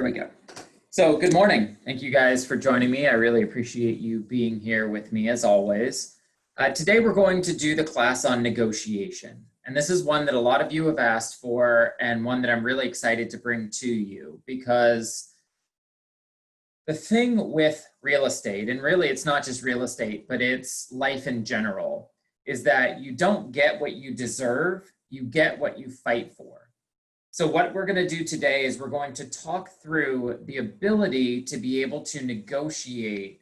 There we go. So good morning. Thank you guys for joining me. I really appreciate you being here with me as always. Today we're going to do the class on negotiation. And this is one that a lot of you have asked for and one that I'm really excited to bring to you, because the thing with real estate, and really it's not just real estate, but it's life in general, is that you don't get what you deserve, you get what you fight for. So what we're going to do today is we're going to talk through the ability to be able to negotiate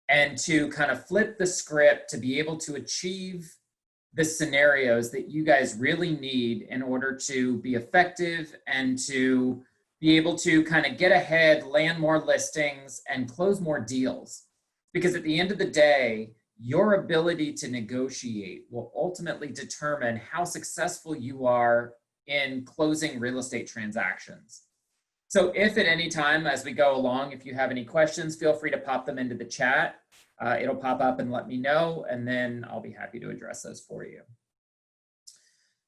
and to kind of flip the script to be able to achieve the scenarios that you guys really need in order to be effective and to be able to kind of get ahead, land more listings, and close more deals. Because at the end of the day, your ability to negotiate will ultimately determine how successful you are in closing real estate transactions. So if at any time as we go along, if you have any questions, feel free to pop them into the chat. It'll pop up and let me know, and then I'll be happy to address those for you.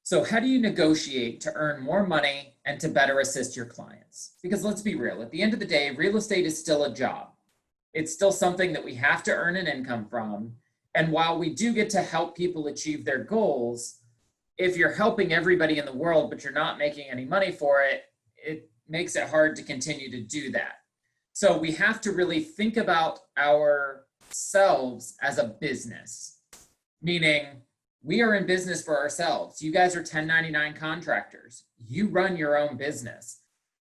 So how do you negotiate to earn more money and to better assist your clients? Because let's be real, at the end of the day, real estate is still a job. It's still something that we have to earn an income from. And while we do get to help people achieve their goals, if you're helping everybody in the world, but you're not making any money for it, it makes it hard to continue to do that. So we have to really think about ourselves as a business, meaning we are in business for ourselves. You guys are 1099 contractors. You run your own business.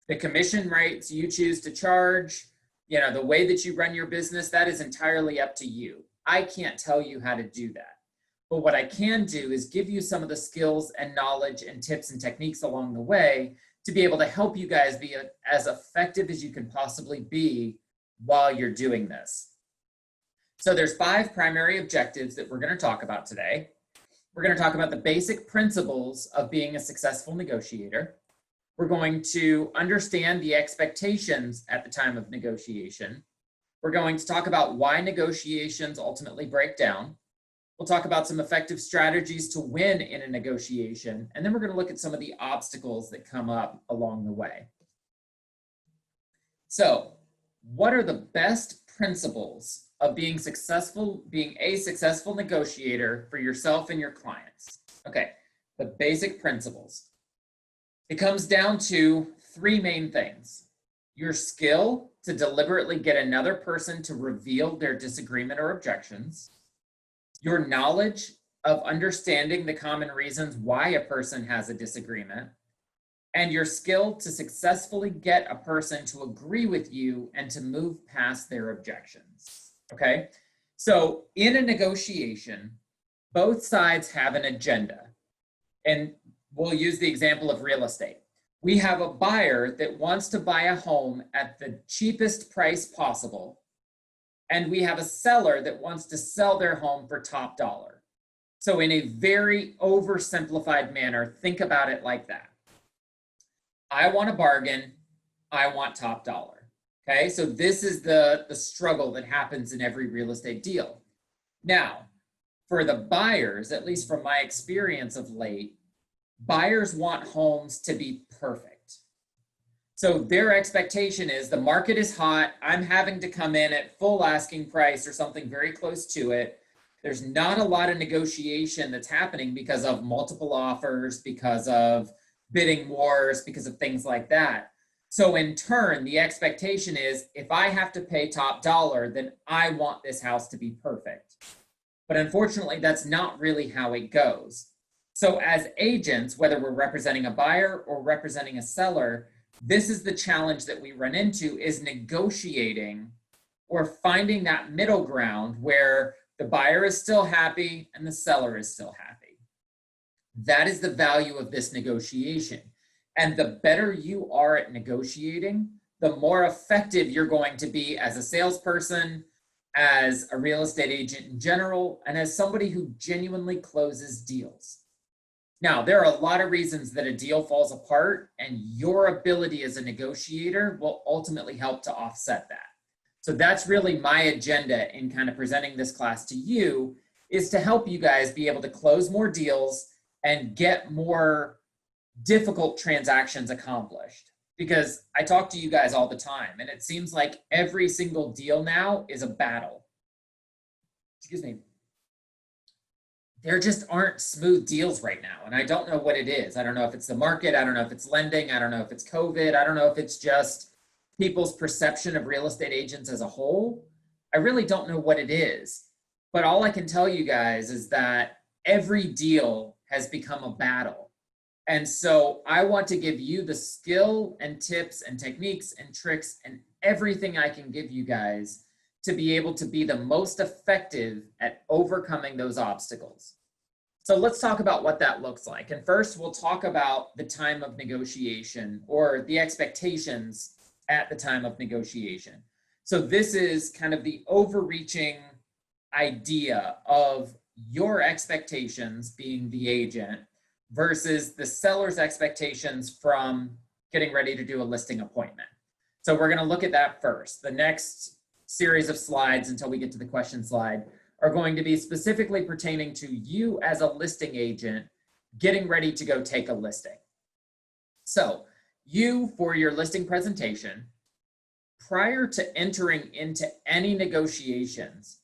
The commission rates you choose to charge, the way that you run your business, that is entirely up to you. I can't tell you how to do that. But what I can do is give you some of the skills and knowledge and tips and techniques along the way to be able to help you guys be as effective as you can possibly be while you're doing this. So there's 5 primary objectives that we're going to talk about today. We're going to talk about the basic principles of being a successful negotiator. We're going to understand the expectations at the time of negotiation. We're going to talk about why negotiations ultimately break down. We'll talk about some effective strategies to win in a negotiation, and then we're going to look at some of the obstacles that come up along the way. So, what are the best principles of being a successful negotiator for yourself and your clients? Okay, the basic principles. It comes down to 3 main things. Your skill to deliberately get another person to reveal their disagreement or objections. Your knowledge of understanding the common reasons why a person has a disagreement, and your skill to successfully get a person to agree with you and to move past their objections. Okay, so in a negotiation, both sides have an agenda. And we'll use the example of real estate. We have a buyer that wants to buy a home at the cheapest price possible, and we have a seller that wants to sell their home for top dollar. So in a very oversimplified manner, think about it like that. I want a bargain, I want top dollar. Okay, so this is the struggle that happens in every real estate deal. Now, for the buyers, at least from my experience of late, buyers want homes to be perfect. So their expectation is the market is hot. I'm having to come in at full asking price or something very close to it. There's not a lot of negotiation that's happening because of multiple offers, because of bidding wars, because of things like that. So in turn, the expectation is if I have to pay top dollar, then I want this house to be perfect. But unfortunately, that's not really how it goes. So as agents, whether we're representing a buyer or representing a seller, this is the challenge that we run into, is negotiating or finding that middle ground where the buyer is still happy and the seller is still happy. That is the value of this negotiation. And the better you are at negotiating, the more effective you're going to be as a salesperson, as a real estate agent in general, and as somebody who genuinely closes deals. Now, there are a lot of reasons that a deal falls apart, and your ability as a negotiator will ultimately help to offset that. So that's really my agenda in kind of presenting this class to you, is to help you guys be able to close more deals and get more difficult transactions accomplished. because I talk to you guys all the time, and it seems like every single deal now is a battle. Excuse me. There just aren't smooth deals right now, and I don't know what it is. I don't know if it's the market. I don't know if it's lending. I don't know if it's COVID. I don't know if it's just people's perception of real estate agents as a whole. I really don't know what it is. But all I can tell you guys is that every deal has become a battle. And so I want to give you the skill and tips and techniques and tricks and everything I can give you guys to be able to be the most effective at overcoming those obstacles. So let's talk about what that looks like. And first, we'll talk about the time of negotiation, or the expectations at the time of negotiation. So this is kind of the overreaching idea of your expectations, being the agent, versus the seller's expectations from getting ready to do a listing appointment. So we're going to look at that first. The next series of slides, until we get to the question slide, are going to be specifically pertaining to you as a listing agent getting ready to go take a listing. So you, for your listing presentation, prior to entering into any negotiations,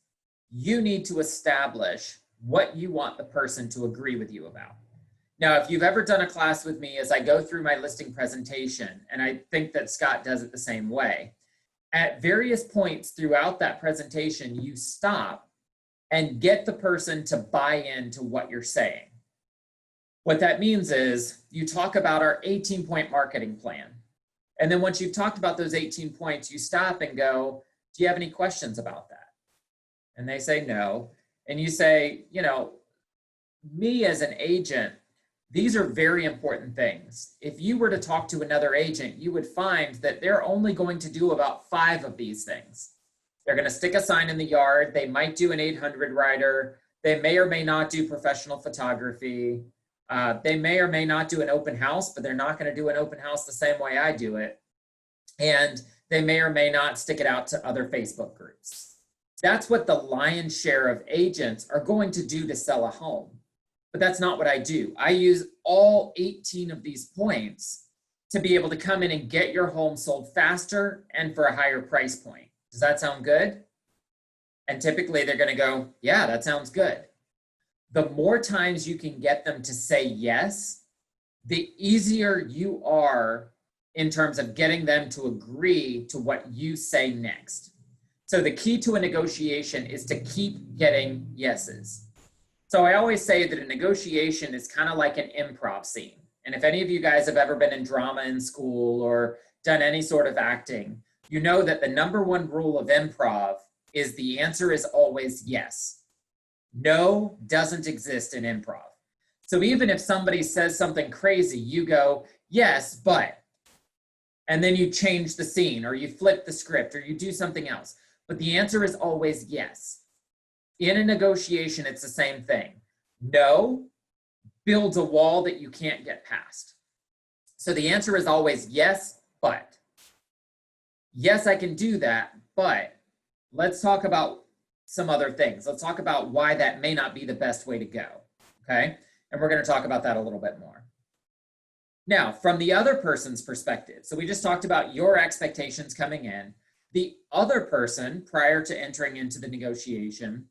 you need to establish what you want the person to agree with you about. Now, if you've ever done a class with me as I go through my listing presentation, and I think that Scott does it the same way, at various points throughout that presentation, you stop and get the person to buy into what you're saying. What that means is you talk about our 18-point marketing plan. And then once you've talked about those 18 points, you stop and go, do you have any questions about that? And they say no. And you say, you know, me as an agent, these are very important things. If you were to talk to another agent, you would find that they're only going to do about 5 of these things. They're going to stick a sign in the yard. They might do an 800 rider. They may or may not do professional photography. They may or may not do an open house, but they're not going to do an open house the same way I do it. And they may or may not stick it out to other Facebook groups. That's what the lion's share of agents are going to do to sell a home. But that's not what I do. I use all 18 of these points to be able to come in and get your home sold faster and for a higher price point. Does that sound good? And typically they're going to go, yeah, that sounds good. The more times you can get them to say yes, the easier you are in terms of getting them to agree to what you say next. So the key to a negotiation is to keep getting yeses. So I always say that a negotiation is kind of like an improv scene. And if any of you guys have ever been in drama in school or done any sort of acting, you know that the #1 rule of improv is the answer is always yes. No doesn't exist in improv. So even if somebody says something crazy, you go, yes, but, and then you change the scene or you flip the script or you do something else. But the answer is always yes. In a negotiation, it's the same thing. No builds a wall that you can't get past. So the answer is always yes, but. Yes, I can do that, but let's talk about some other things. Let's talk about why that may not be the best way to go, okay? And we're going to talk about that a little bit more. Now, from the other person's perspective, so we just talked about your expectations coming in. The other person, prior to entering into the negotiation,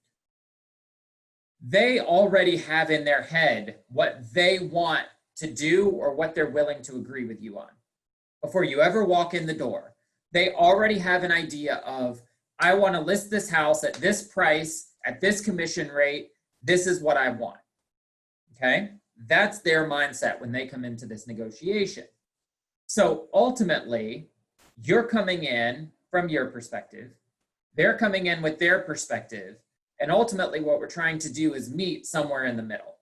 they already have in their head what they want to do or what they're willing to agree with you on. Before you ever walk in the door, they already have an idea of, I want to list this house at this price, at this commission rate, this is what I want, okay? That's their mindset when they come into this negotiation. So ultimately, you're coming in from your perspective, they're coming in with their perspective, and ultimately what we're trying to do is meet somewhere in the middle.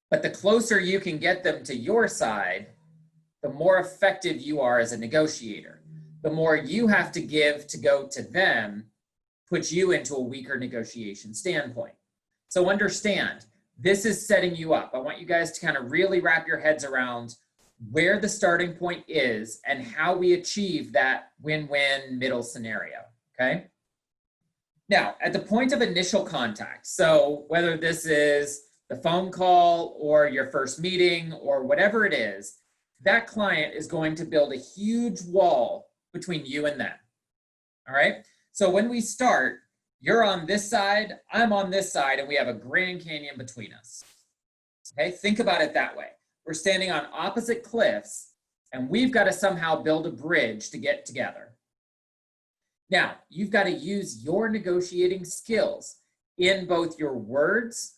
But the closer you can get them to your side, the more effective you are as a negotiator. The more you have to give to go to them puts you into a weaker negotiation standpoint. So understand, this is setting you up. I want you guys to kind of really wrap your heads around where the starting point is and how we achieve that win-win middle scenario, okay? Now, at the point of initial contact, so whether this is the phone call or your first meeting or whatever it is, that client is going to build a huge wall between you and them. All right? So when we start, you're on this side, I'm on this side, and we have a Grand Canyon between us. Okay, think about it that way. We're standing on opposite cliffs, and we've got to somehow build a bridge to get together. Now, you've got to use your negotiating skills in both your words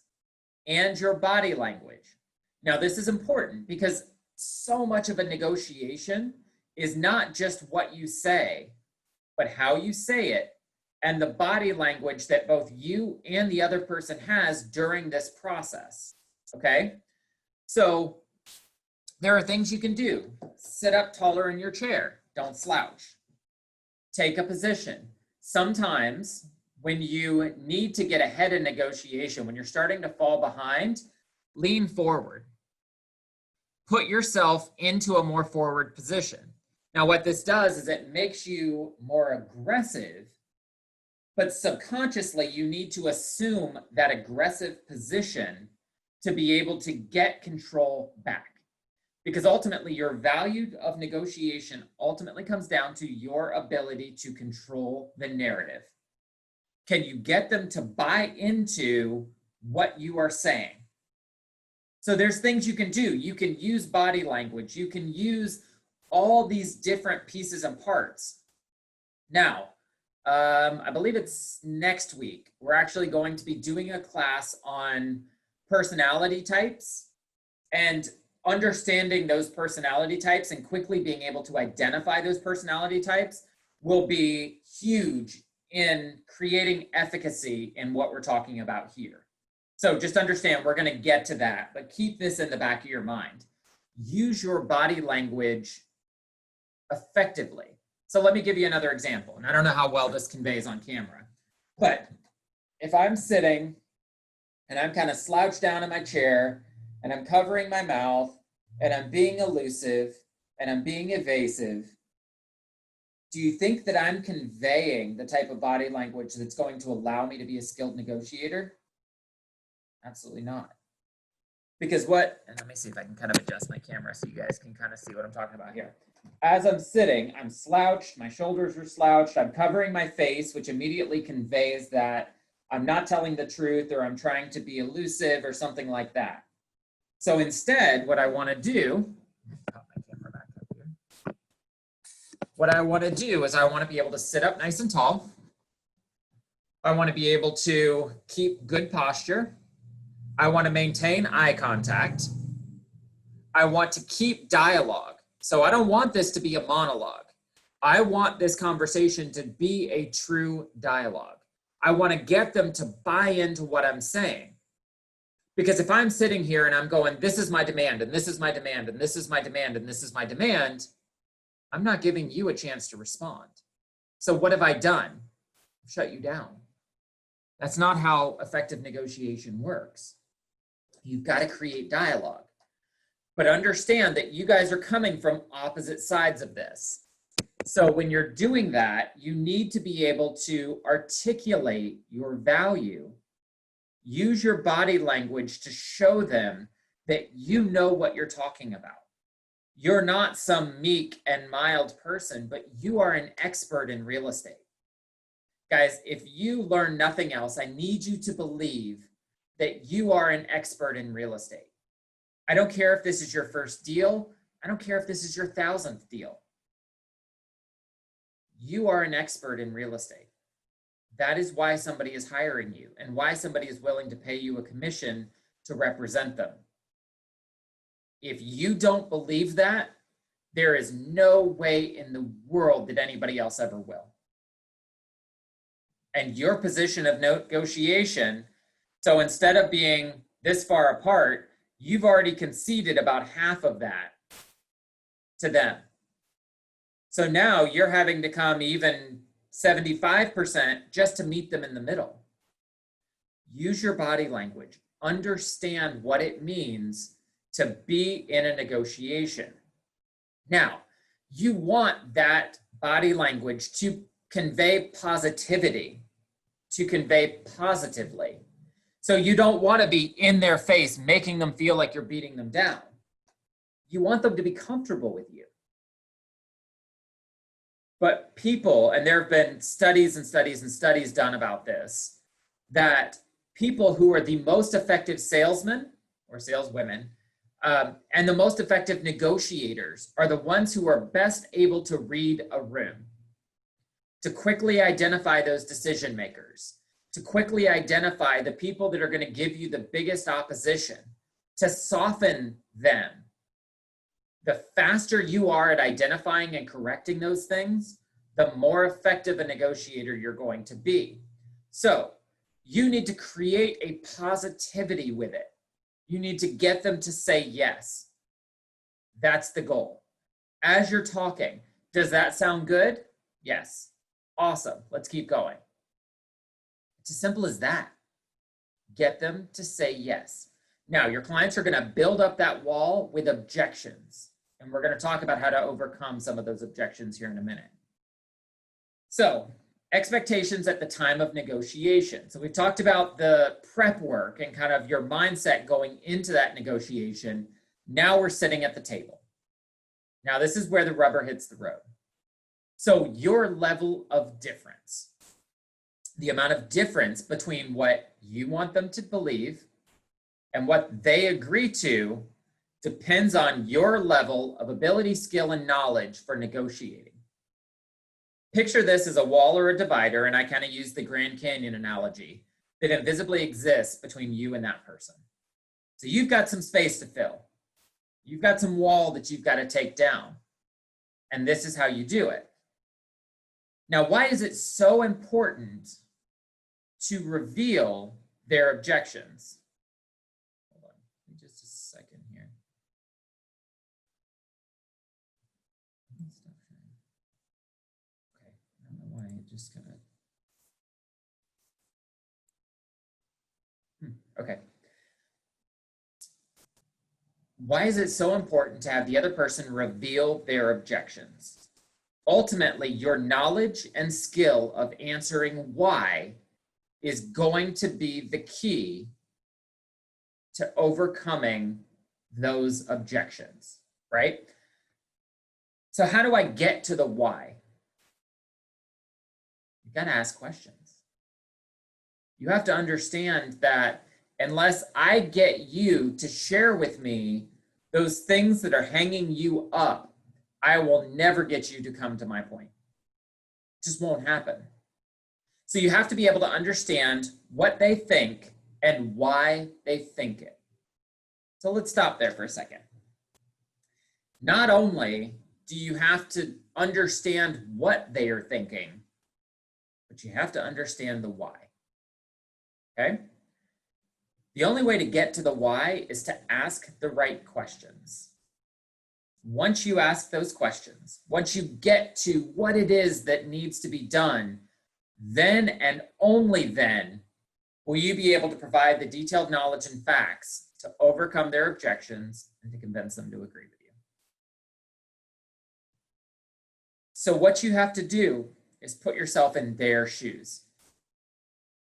and your body language. Now, this is important because so much of a negotiation is not just what you say, but how you say it and the body language that both you and the other person has during this process, okay? So there are things you can do. Sit up taller in your chair. Don't slouch. Take a position. Sometimes when you need to get ahead in negotiation, when you're starting to fall behind, lean forward. Put yourself into a more forward position. Now, what this does is it makes you more aggressive, but subconsciously you need to assume that aggressive position to be able to get control back. Because ultimately your value of negotiation ultimately comes down to your ability to control the narrative. Can you get them to buy into what you are saying? So there's things you can do. You can use body language. You can use all these different pieces and parts. Now, I believe it's next week. We're actually going to be doing a class on personality types and understanding those personality types and quickly being able to identify those personality types will be huge in creating efficacy in what we're talking about here. So just understand we're going to get to that, but keep this in the back of your mind. Use your body language effectively. So let me give you another example. And I don't know how well this conveys on camera, but if I'm sitting and I'm kind of slouched down in my chair and I'm covering my mouth and I'm being elusive and I'm being evasive, do you think that I'm conveying the type of body language that's going to allow me to be a skilled negotiator? Absolutely not. Because and let me see if I can kind of adjust my camera so you guys can kind of see what I'm talking about here. As I'm sitting, I'm slouched, my shoulders are slouched, I'm covering my face, which immediately conveys that I'm not telling the truth or I'm trying to be elusive or something like that. So instead, what I want to do, pop my camera back up here. What I want to do is I want to be able to sit up nice and tall. I want to be able to keep good posture. I want to maintain eye contact. I want to keep dialogue. So I don't want this to be a monologue. I want this conversation to be a true dialogue. I want to get them to buy into what I'm saying. Because if I'm sitting here and I'm going, this is my demand, and this is my demand, and this is my demand, and this is my demand, I'm not giving you a chance to respond. So what have I done? I've shut you down. That's not how effective negotiation works. You've got to create dialogue. But understand that you guys are coming from opposite sides of this. So when you're doing that, you need to be able to articulate your value. Use your body language to show them that you know what you're talking about. You're not some meek and mild person, but you are an expert in real estate. Guys, if you learn nothing else, I need you to believe that you are an expert in real estate. I don't care if this is your first deal. I don't care if this is your 1,000th deal. You are an expert in real estate. That is why somebody is hiring you and why somebody is willing to pay you a commission to represent them. If you don't believe that, there is no way in the world that anybody else ever will. And your position of negotiation, so instead of being this far apart, you've already conceded about half of that to them. So now you're having to come even 75% just to meet them in the middle. Use your body language. Understand what it means to be in a negotiation. Now, you want that body language to convey positivity, to convey positively. So you don't want to be in their face, making them feel like you're beating them down. You want them to be comfortable with you. But people, and there have been studies and studies and studies done about this, that people who are the most effective salesmen or saleswomen and the most effective negotiators are the ones who are best able to read a room, to quickly identify those decision makers, to quickly identify the people that are going to give you the biggest opposition, to soften them. The faster you are at identifying and correcting those things, the more effective a negotiator you're going to be. So you need to create a positivity with it. You need to get them to say yes. That's the goal. As you're talking, does that sound good? Yes. Awesome. Let's keep going. It's as simple as that. Get them to say yes. Now, your clients are going to build up that wall with objections. And we're going to talk about how to overcome some of those objections here in a minute. So, expectations at the time of negotiation. So we've talked about the prep work and kind of your mindset going into that negotiation. Now we're sitting at the table. Now this is where the rubber hits the road. So your level of difference, the amount of difference between what you want them to believe and what they agree to depends on your level of ability, skill, and knowledge for negotiating. Picture this as a wall or a divider, and I kind of use the Grand Canyon analogy that invisibly exists between you and that person. So you've got some space to fill. You've got some wall that you've got to take down. And this is how you do it. Now, why is it so important to reveal their objections? Hold on, just a second here. Okay, I don't know why it just kind of. Okay. Why is it so important to have the other person reveal their objections? Ultimately, your knowledge and skill of answering why is going to be the key to overcoming those objections, right? So how do I get to the why? You got to ask questions. You have to understand that unless I get you to share with me those things that are hanging you up, I will never get you to come to my point. It just won't happen. So you have to be able to understand what they think and why they think it. So let's stop there for a second. Not only do you have to understand what they are thinking, but you have to understand the why. Okay? The only way to get to the why is to ask the right questions. Once you ask those questions, once you get to what it is that needs to be done, then and only then will you be able to provide the detailed knowledge and facts to overcome their objections and to convince them to agree with you. So what you have to do is put yourself in their shoes.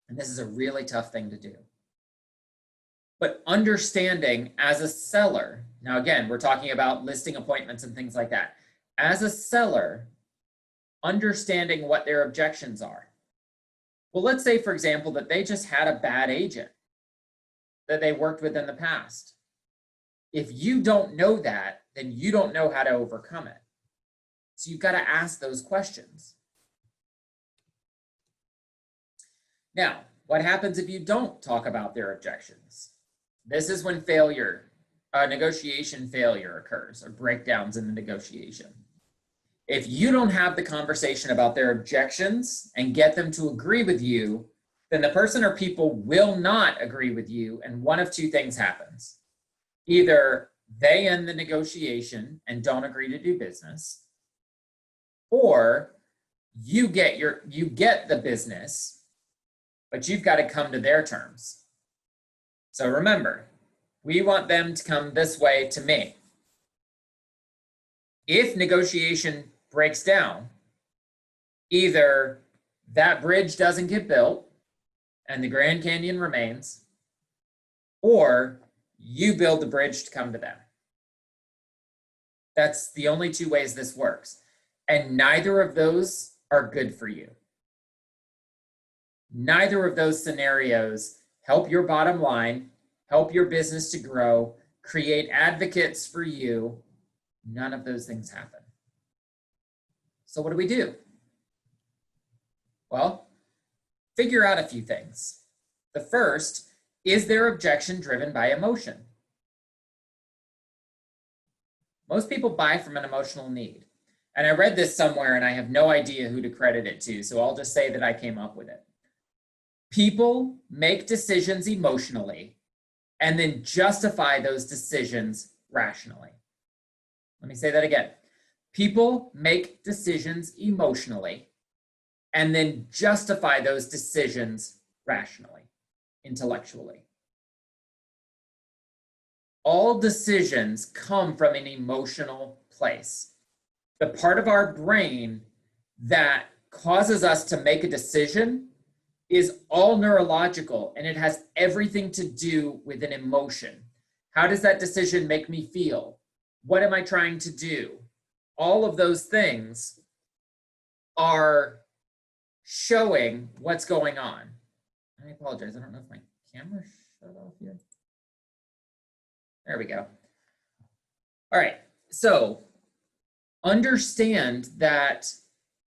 And this is a really tough thing to do. But understanding as a seller, now again, we're talking about listing appointments and things like that. As a seller, understanding what their objections are. Well, let's say, for example, that they just had a bad agent that they worked with in the past. If you don't know that, then you don't know how to overcome it. So you've got to ask those questions. Now, what happens if you don't talk about their objections? This is when negotiation failure occurs, or breakdowns in the negotiation. If you don't have the conversation about their objections and get them to agree with you, then the person or people will not agree with you, and one of two things happens. Either they end the negotiation and don't agree to do business, or you get the business, but you've got to come to their terms. So remember, we want them to come this way to me. If negotiation breaks down, either that bridge doesn't get built and the Grand Canyon remains, or you build the bridge to come to them. That's the only two ways this works. And neither of those are good for you. Neither of those scenarios help your bottom line, help your business to grow, create advocates for you. None of those things happen. So what do we do? Well, figure out a few things. The first, is their objection driven by emotion? Most people buy from an emotional need. And I read this somewhere and I have no idea who to credit it to, so I'll just say that I came up with it. People make decisions emotionally and then justify those decisions rationally. Let me say that again. People make decisions emotionally and then justify those decisions rationally, intellectually. All decisions come from an emotional place. The part of our brain that causes us to make a decision is all neurological, and it has everything to do with an emotion. How does that decision make me feel? What am I trying to do? All of those things are showing what's going on. I apologize, I don't know if my camera shut off here. There we go. All right, so understand that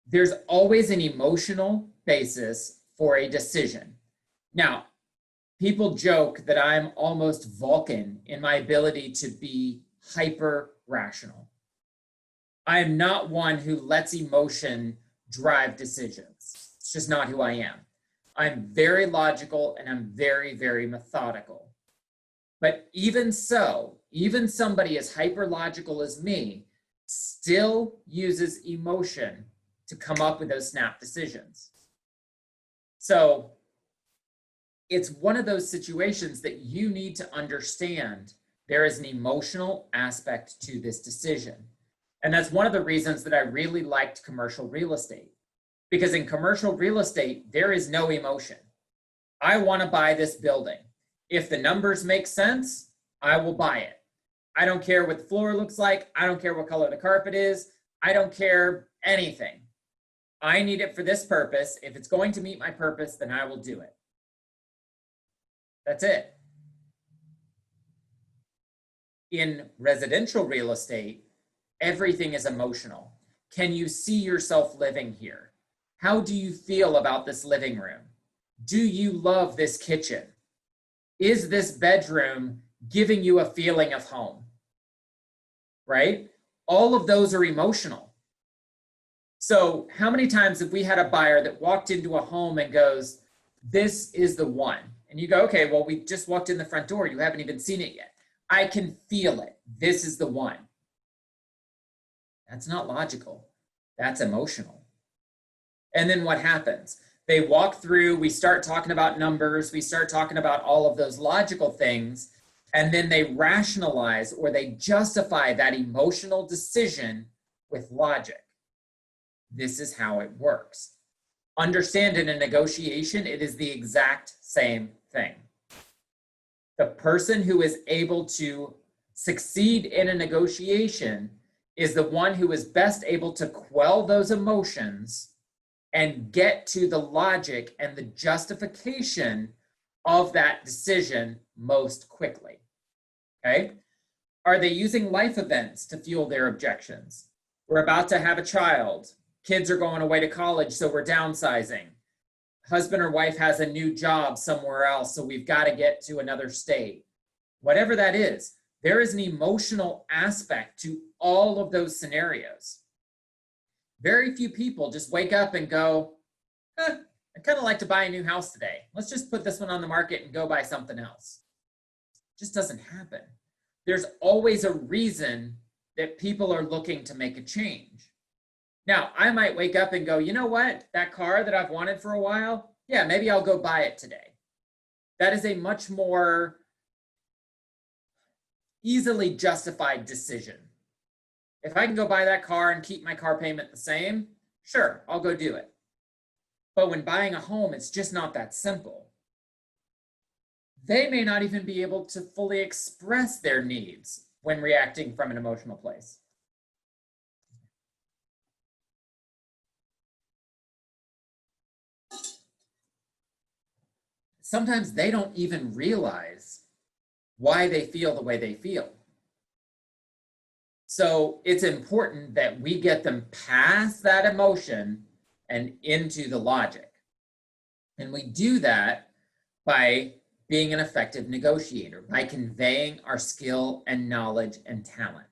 there's always an emotional basis for a decision. Now, people joke that I'm almost Vulcan in my ability to be hyper rational. I am not one who lets emotion drive decisions. It's just not who I am. I'm very logical and I'm very, very methodical. But even so, even somebody as hyper logical as me still uses emotion to come up with those snap decisions. So it's one of those situations that you need to understand there is an emotional aspect to this decision. And that's one of the reasons that I really liked commercial real estate. Because in commercial real estate, there is no emotion. I want to buy this building. If the numbers make sense, I will buy it. I don't care what the floor looks like. I don't care what color the carpet is. I don't care anything. I need it for this purpose. If it's going to meet my purpose, then I will do it. That's it. In residential real estate, everything is emotional. Can you see yourself living here? How do you feel about this living room? Do you love this kitchen? Is this bedroom giving you a feeling of home? Right? All of those are emotional. So how many times have we had a buyer that walked into a home and goes, this is the one? And you go, okay, well, we just walked in the front door. You haven't even seen it yet. I can feel it. This is the one. That's not logical. That's emotional. And then what happens? They walk through, we start talking about numbers, we start talking about all of those logical things, and then they rationalize or they justify that emotional decision with logic. This is how it works. Understand, in a negotiation, it is the exact same thing. The person who is able to succeed in a negotiation is the one who is best able to quell those emotions and get to the logic and the justification of that decision most quickly. Okay? Are they using life events to fuel their objections? We're about to have a child. Kids are going away to college, so we're downsizing. Husband or wife has a new job somewhere else, so we've got to get to another state. Whatever that is, there is an emotional aspect to all of those scenarios. Very few people just wake up and go, I'd kind of like to buy a new house today. Let's just put this one on the market and go buy something else. It just doesn't happen. There's always a reason that people are looking to make a change. Now, I might wake up and go, you know what? That car that I've wanted for a while, yeah, maybe I'll go buy it today. That is a much more easily justified decision. If I can go buy that car and keep my car payment the same, sure, I'll go do it. But when buying a home, it's just not that simple. They may not even be able to fully express their needs when reacting from an emotional place. sometimes they don't even realize why they feel the way they feel. So it's important that we get them past that emotion and into the logic. And we do that by being an effective negotiator, by conveying our skill and knowledge and talent.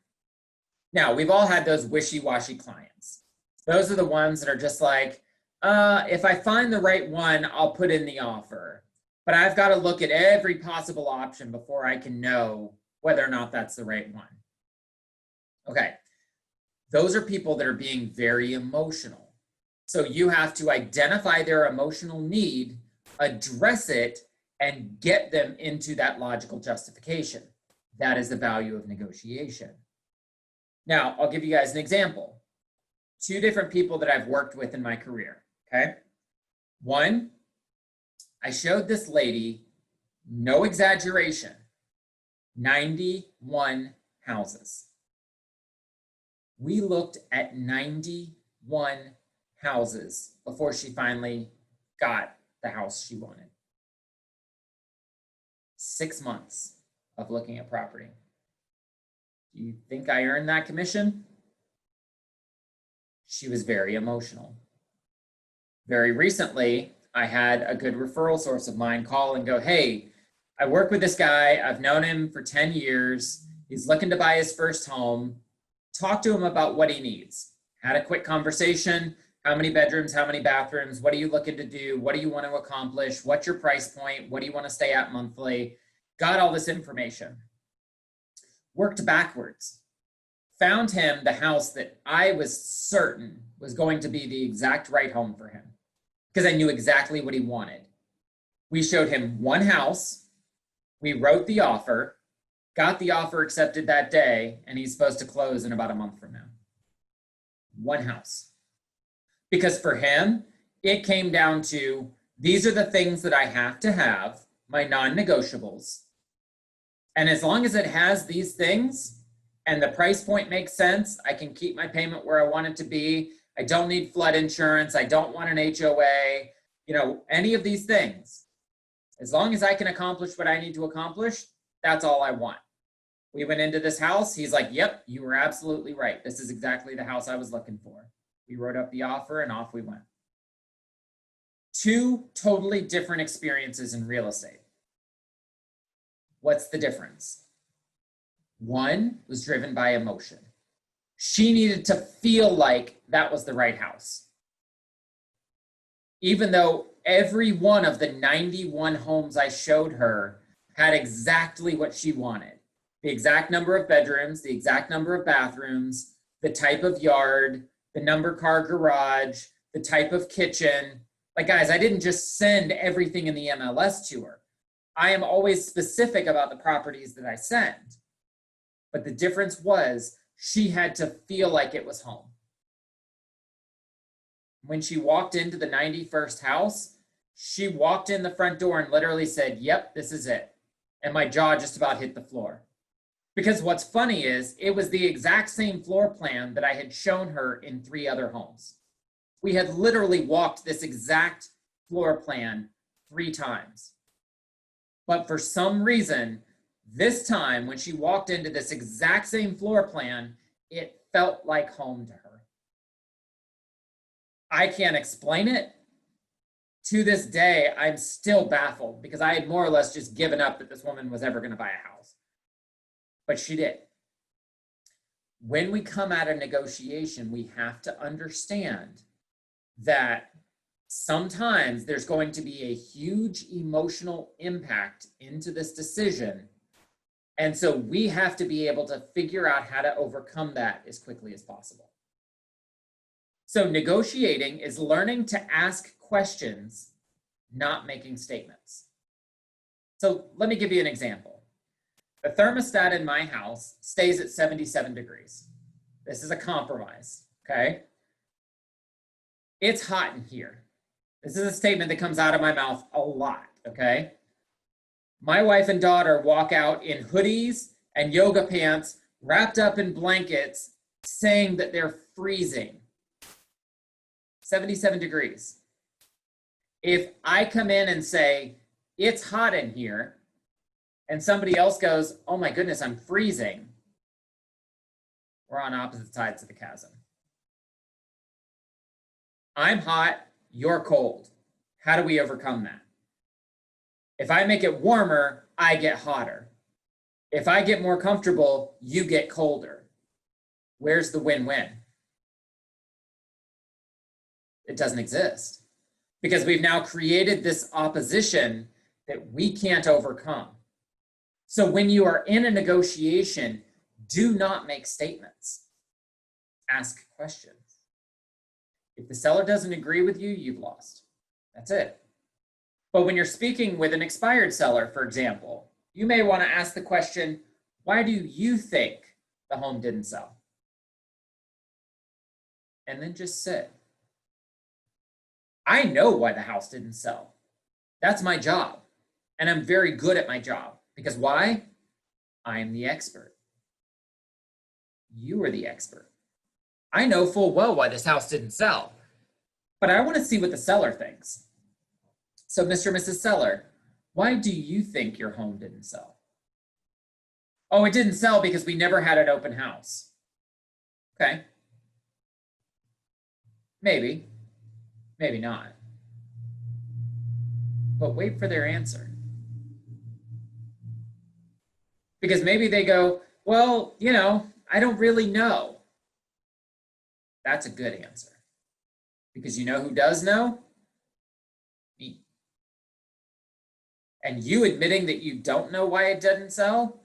Now, we've all had those wishy-washy clients. Those are the ones that are just like, if I find the right one, I'll put in the offer. But I've got to look at every possible option before I can know whether or not that's the right one. Okay, those are people that are being very emotional. So you have to identify their emotional need, address it, and get them into that logical justification. That is the value of negotiation. Now, I'll give you guys an example. 2 different people that I've worked with in my career, okay? One, I showed this lady, no exaggeration, 91 houses. We looked at 91 houses before she finally got the house she wanted. 6 months of looking at property. Do you think I earned that commission? She was very emotional. Very recently, I had a good referral source of mine call and go, hey, I work with this guy. I've known him for 10 years. He's looking to buy his first home. Talk to him about what he needs. Had a quick conversation. How many bedrooms, how many bathrooms? What are you looking to do? What do you want to accomplish? What's your price point? What do you want to stay at monthly? Got all this information. Worked backwards. Found him the house that I was certain was going to be the exact right home for him because I knew exactly what he wanted. We showed him one house. We wrote the offer, got the offer accepted that day, and he's supposed to close in about a month from now. One house. Because for him, it came down to, these are the things that I have to have, my non-negotiables. And as long as it has these things and the price point makes sense, I can keep my payment where I want it to be. I don't need flood insurance. I don't want an HOA, any of these things. As long as I can accomplish what I need to accomplish, that's all I want. We went into this house. He's like, yep, you were absolutely right. This is exactly the house I was looking for. We wrote up the offer and off we went. 2 totally different experiences in real estate. What's the difference? One was driven by emotion. She needed to feel like that was the right house. Even though every one of the 91 homes I showed her had exactly what she wanted. The exact number of bedrooms, the exact number of bathrooms, the type of yard, the number car garage, the type of kitchen. Like, guys, I didn't just send everything in the MLS to her. I am always specific about the properties that I send. But the difference was she had to feel like it was home. When she walked into the 91st house, she walked in the front door and literally said, yep, this is it. And my jaw just about hit the floor. Because what's funny is it was the exact same floor plan that I had shown her in 3 other homes. We had literally walked this exact floor plan 3 times. But for some reason, this time when she walked into this exact same floor plan, it felt like home to her. I can't explain it. To this day, I'm still baffled because I had more or less just given up that this woman was ever going to buy a house. But she did. When we come at a negotiation, we have to understand that sometimes there's going to be a huge emotional impact into this decision. And so we have to be able to figure out how to overcome that as quickly as possible. So negotiating is learning to ask questions, not making statements. So let me give you an example. The thermostat in my house stays at 77 degrees. This is a compromise, okay? It's hot in here. This is a statement that comes out of my mouth a lot, okay? My wife and daughter walk out in hoodies and yoga pants, wrapped up in blankets, saying that they're freezing. 77 degrees. If I come in and say, it's hot in here, and somebody else goes, oh my goodness, I'm freezing, we're on opposite sides of the chasm. I'm hot, you're cold. How do we overcome that? If I make it warmer, I get hotter. If I get more comfortable, you get colder. Where's the win-win? It doesn't exist, because we've now created this opposition that we can't overcome. So when you are in a negotiation, do not make statements. Ask questions. If the seller doesn't agree with you, you've lost. That's it. But when you're speaking with an expired seller, for example, you may want to ask the question, why do you think the home didn't sell? And then just sit. I know why the house didn't sell. That's my job. And I'm very good at my job. Because why? I am the expert. You are the expert. I know full well why this house didn't sell, but I want to see what the seller thinks. So Mr. and Mrs. Seller, why do you think your home didn't sell? Oh, it didn't sell because we never had an open house. Okay. Maybe, maybe not. But wait for their answer. Because maybe they go, well, you know, I don't really know. That's a good answer. Because you know who does know? Me. And you admitting that you don't know why it didn't sell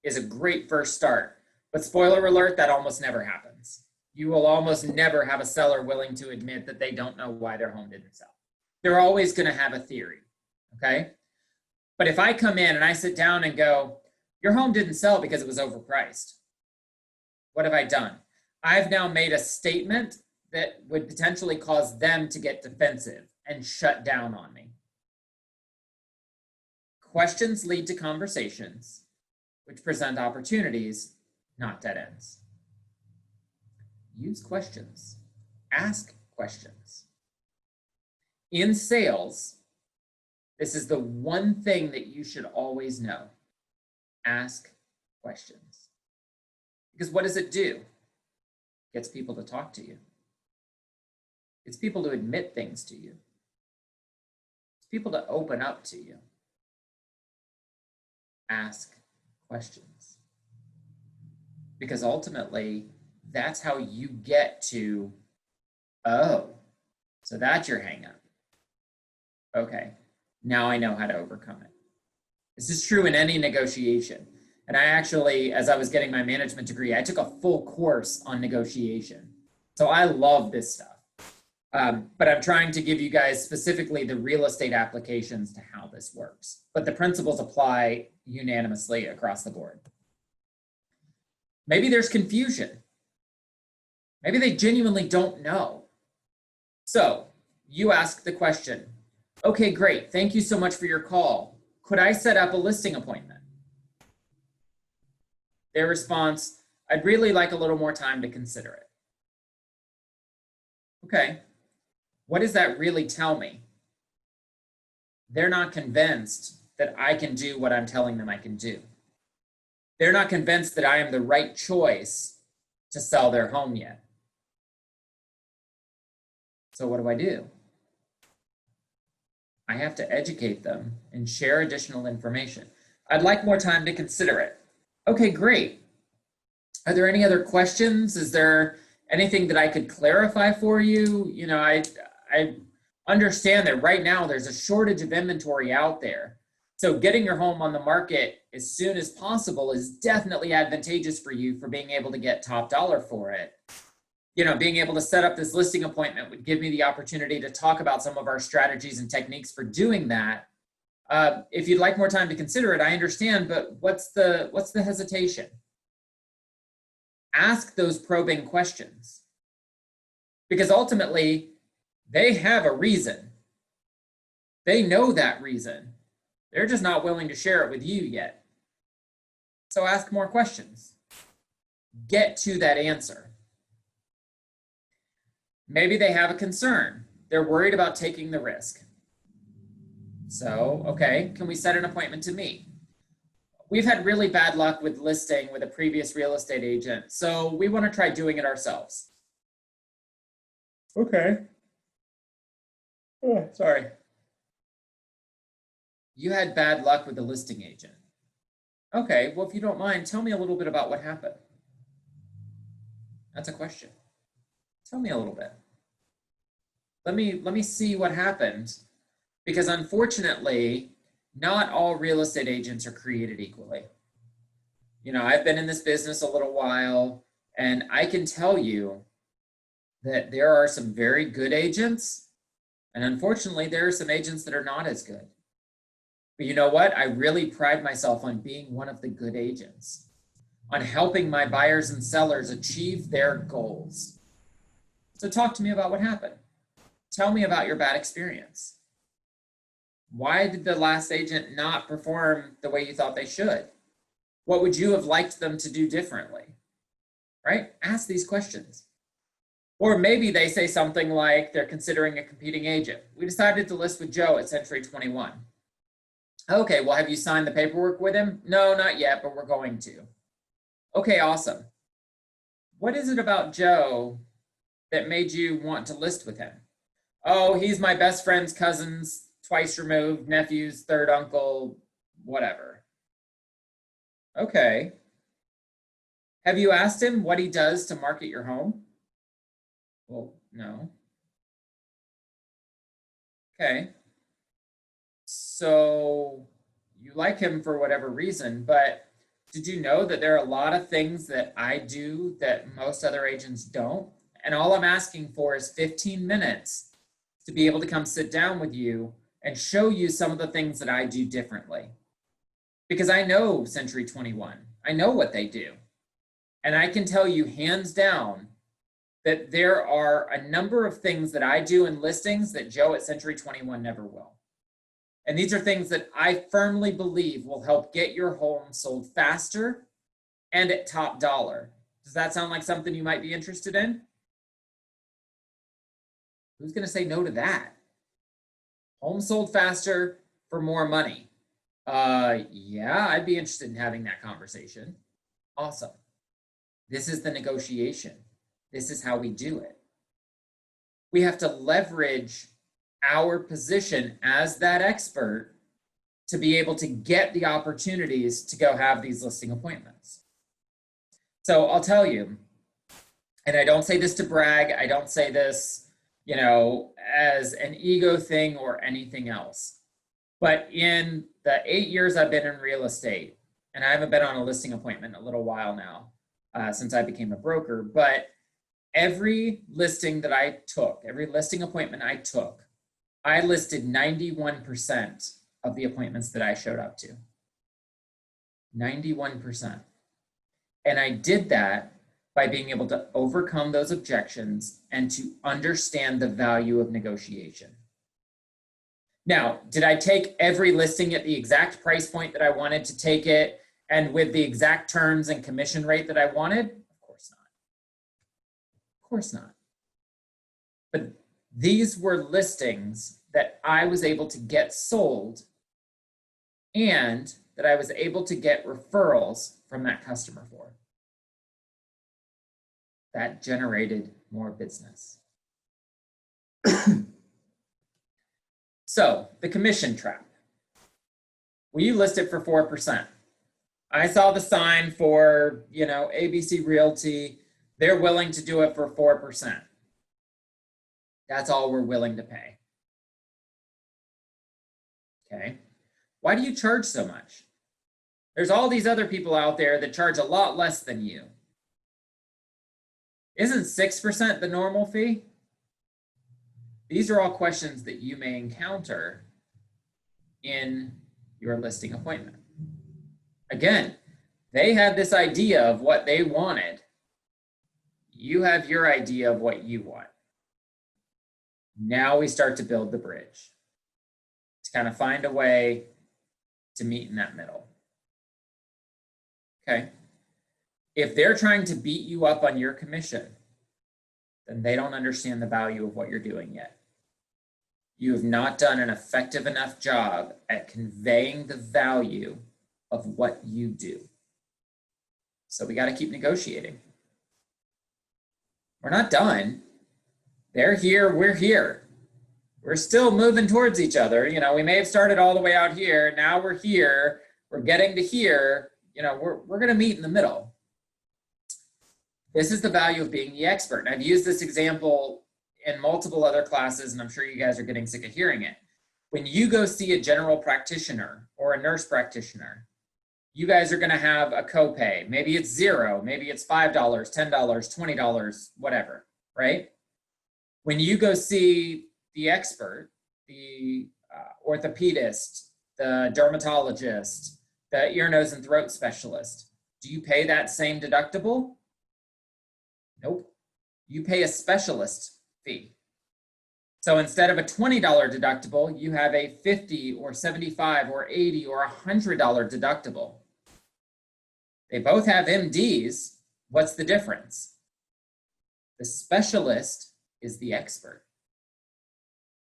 is a great first start. But spoiler alert, that almost never happens. You will almost never have a seller willing to admit that they don't know why their home didn't sell. They're always going to have a theory, okay? But if I come in and I sit down and go, your home didn't sell because it was overpriced. What have I done? I've now made a statement that would potentially cause them to get defensive and shut down on me. Questions lead to conversations, which present opportunities, not dead ends. Use questions. Ask questions. In sales, this is the one thing that you should always know. Ask questions. Because what does it do? It gets people to talk to you. It's people to admit things to you. It's people to open up to you. Ask questions. Because ultimately, that's how you get to, oh, so that's your hang up. Okay, now I know how to overcome it. This is true in any negotiation. And I actually, as I was getting my management degree, I took a full course on negotiation. So I love this stuff. But I'm trying to give you guys specifically the real estate applications to how this works. But the principles apply unanimously across the board. Maybe there's confusion. Maybe they genuinely don't know. So you ask the question, okay, great. Thank you so much for your call. Could I set up a listing appointment? Their response, I'd really like a little more time to consider it. Okay, what does that really tell me? They're not convinced that I can do what I'm telling them I can do. They're not convinced that I am the right choice to sell their home yet. So what do? I have to educate them and share additional information. I'd like more time to consider it. Okay, great. Are there any other questions? Is there anything that I could clarify for you? You know, I understand that right now there's a shortage of inventory out there. So getting your home on the market as soon as possible is definitely advantageous for you for being able to get top dollar for it. You know, being able to set up this listing appointment would give me the opportunity to talk about some of our strategies and techniques for doing that. If you'd like more time to consider it, I understand, but what's the hesitation? Ask those probing questions. Because ultimately, they have a reason. They know that reason. They're just not willing to share it with you yet. So ask more questions. Get to that answer. Maybe they have a concern. They're worried about taking the risk. So, okay, can we set an appointment to meet? We've had really bad luck with listing with a previous real estate agent, so we want to try doing it ourselves. Okay. Oh, sorry. You had bad luck with the listing agent. Okay, well, if you don't mind, tell me a little bit about what happened. That's a question. Tell me a little bit. Let me see what happened, because unfortunately, not all real estate agents are created equally. You know, I've been in this business a little while, and I can tell you that there are some very good agents, and unfortunately, there are some agents that are not as good. But you know what? I really pride myself on being one of the good agents, on helping my buyers and sellers achieve their goals. So talk to me about what happened. Tell me about your bad experience. Why did the last agent not perform the way you thought they should? What would you have liked them to do differently? Right? Ask these questions. Or maybe they say something like they're considering a competing agent. We decided to list with Joe at Century 21. Okay, well, have you signed the paperwork with him? No, not yet, but we're going to. Okay, awesome. What is it about Joe that made you want to list with him? Oh, he's my best friend's cousin's twice removed, nephew's third uncle, whatever. Okay. Have you asked him what he does to market your home? Well, no. Okay. So you like him for whatever reason, but did you know that there are a lot of things that I do that most other agents don't? And all I'm asking for is 15 minutes to be able to come sit down with you and show you some of the things that I do differently. Because I know Century 21, I know what they do. And I can tell you hands down that there are a number of things that I do in listings that Joe at Century 21 never will. And these are things that I firmly believe will help get your home sold faster and at top dollar. Does that sound like something you might be interested in? Who's going to say no to that? Home sold faster for more money. Yeah, I'd be interested in having that conversation. Awesome. This is the negotiation. This is how we do it. We have to leverage our position as that expert to be able to get the opportunities to go have these listing appointments. So I'll tell you, and I don't say this to brag, I don't say this, you know, as an ego thing or anything else. But in the 8 years I've been in real estate, and I haven't been on a listing appointment in a little while now, since I became a broker, but every listing that I took, every listing appointment I took, I listed 91% of the appointments that I showed up to. 91%. And I did that by being able to overcome those objections and to understand the value of negotiation. Now, did I take every listing at the exact price point that I wanted to take it and with the exact terms and commission rate that I wanted? Of course not. Of course not. But these were listings that I was able to get sold and that I was able to get referrals from that customer for. That generated more business. So the commission trap. Will you list it for 4%? I saw the sign for, you know, ABC Realty. They're willing to do it for 4%. That's all we're willing to pay. Okay. Why do you charge so much? There's all these other people out there that charge a lot less than you. Isn't 6% the normal fee? These are all questions that you may encounter in your listing appointment. Again, they had this idea of what they wanted. You have your idea of what you want. Now we start to build the bridge to kind of find a way to meet in that middle. Okay. If they're trying to beat you up on your commission, then they don't understand the value of what you're doing yet. you have not done an effective enough job at conveying the value of what you do. So we got to keep negotiating. We're not done. They're here, we're here. We're still moving towards each other. You know, we may have started all the way out here. Now we're here. We're getting to here. You know, we're going to meet in the middle. This is the value of being the expert. And I've used this example in multiple other classes, and I'm sure you guys are getting sick of hearing it. When you go see a general practitioner or a nurse practitioner, you guys are going to have a copay. Maybe it's $0, maybe it's $5, $10, $20, whatever, right? When you go see the expert, the orthopedist, the dermatologist, the ear, nose, and throat specialist, do you pay that same deductible? Nope. You pay a specialist fee. So instead of a $20 deductible, you have a $50 or $75 or $80 or $100 deductible. They both have MDs. What's the difference? The specialist is the expert.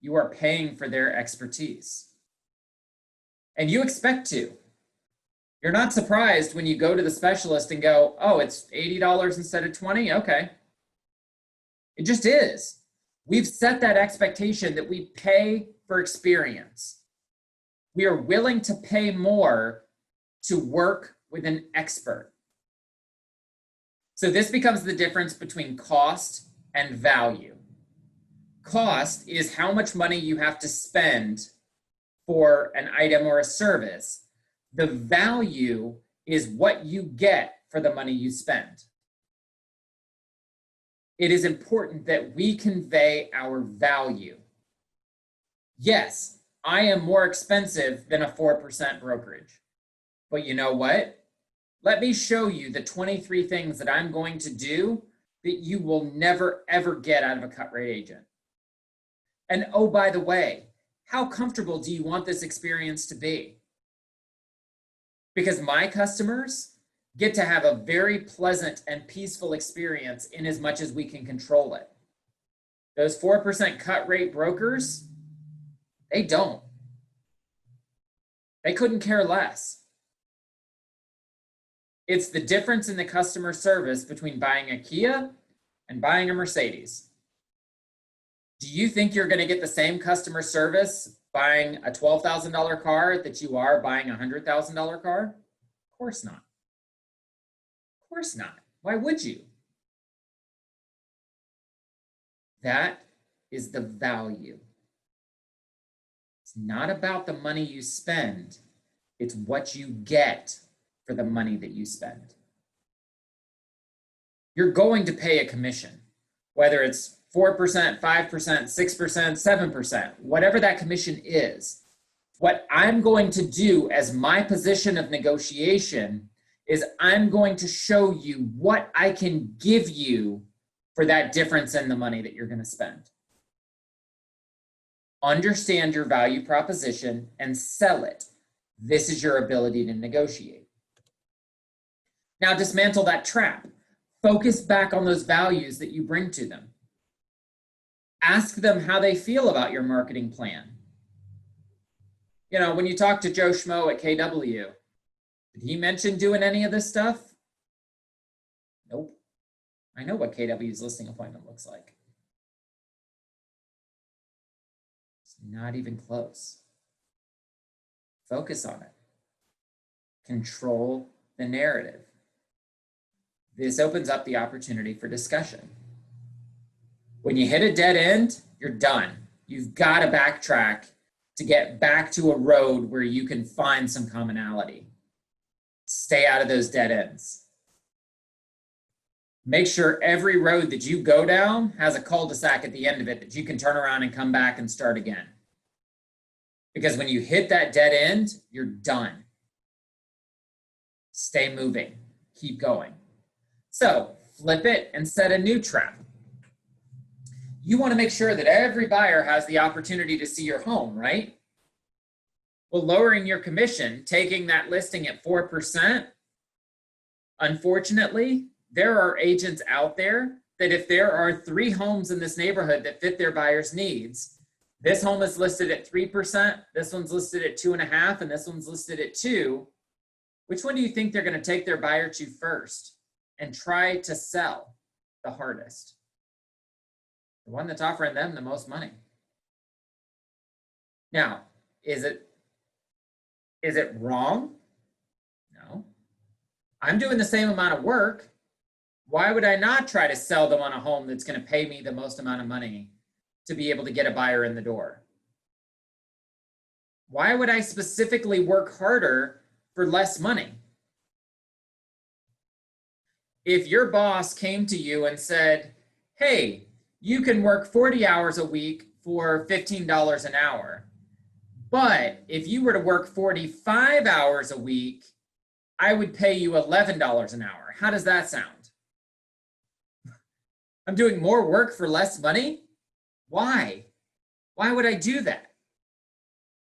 You are paying for their expertise. And you expect to. You're not surprised when you go to the specialist and go, oh, it's $80 instead of $20? Okay. It just is. We've set that expectation that we pay for experience. We are willing to pay more to work with an expert. So this becomes the difference between cost and value. Cost is how much money you have to spend for an item or a service. The value is what you get for the money you spend. It is important that we convey our value. Yes, I am more expensive than a 4% brokerage. But you know what? Let me show you the 23 things that I'm going to do that you will never, ever get out of a cut rate agent. And oh, by the way, how comfortable do you want this experience to be? Because my customers get to have a very pleasant and peaceful experience in as much as we can control it. Those 4% cut rate brokers, they don't. They couldn't care less. It's the difference in the customer service between buying a Kia and buying a Mercedes. Do you think you're going to get the same customer service buying a $12,000 car that you are buying a $100,000 car? Of course not. Of course not. Why would you? That is the value. It's not about the money you spend. It's what you get for the money that you spend. You're going to pay a commission, whether it's 4%, 5%, 6%, 7%, whatever that commission is. What I'm going to do as my position of negotiation is I'm going to show you what I can give you for that difference in the money that you're going to spend. Understand your value proposition and sell it. This is your ability to negotiate. Now dismantle that trap. Focus back on those values that you bring to them. Ask them how they feel about your marketing plan. You know, when you talk to Joe Schmo at KW, did he mention doing any of this stuff? Nope. I know what KW's listing appointment looks like. It's not even close. Focus on it. Control the narrative. This opens up the opportunity for discussion. When you hit a dead end, you're done. You've got to backtrack to get back to a road where you can find some commonality. Stay out of those dead ends. Make sure every road that you go down has a cul-de-sac at the end of it that you can turn around and come back and start again. Because when you hit that dead end, you're done. Stay moving. Keep going. So flip it and set a new trap. You want to make sure that every buyer has the opportunity to see your home, right? Well, lowering your commission, taking that listing at 4%, unfortunately, there are agents out there that if there are 3 homes in this neighborhood that fit their buyer's needs, This home is listed at 3%, this one's listed at 2.5%, and this one's listed at 2%. Which one do you think they're going to take their buyer to first and try to sell the hardest? The one that's offering them the most money. Now, is it wrong? No. I'm doing the same amount of work. Why would I not try to sell them on a home that's going to pay me the most amount of money to be able to get a buyer in the door? Why would I specifically work harder for less money? If your boss came to you and said, hey, you can work 40 hours a week for $15 an hour, but if you were to work 45 hours a week, I would pay you $11 an hour. How does that sound? I'm doing more work for less money? Why? Why would I do that?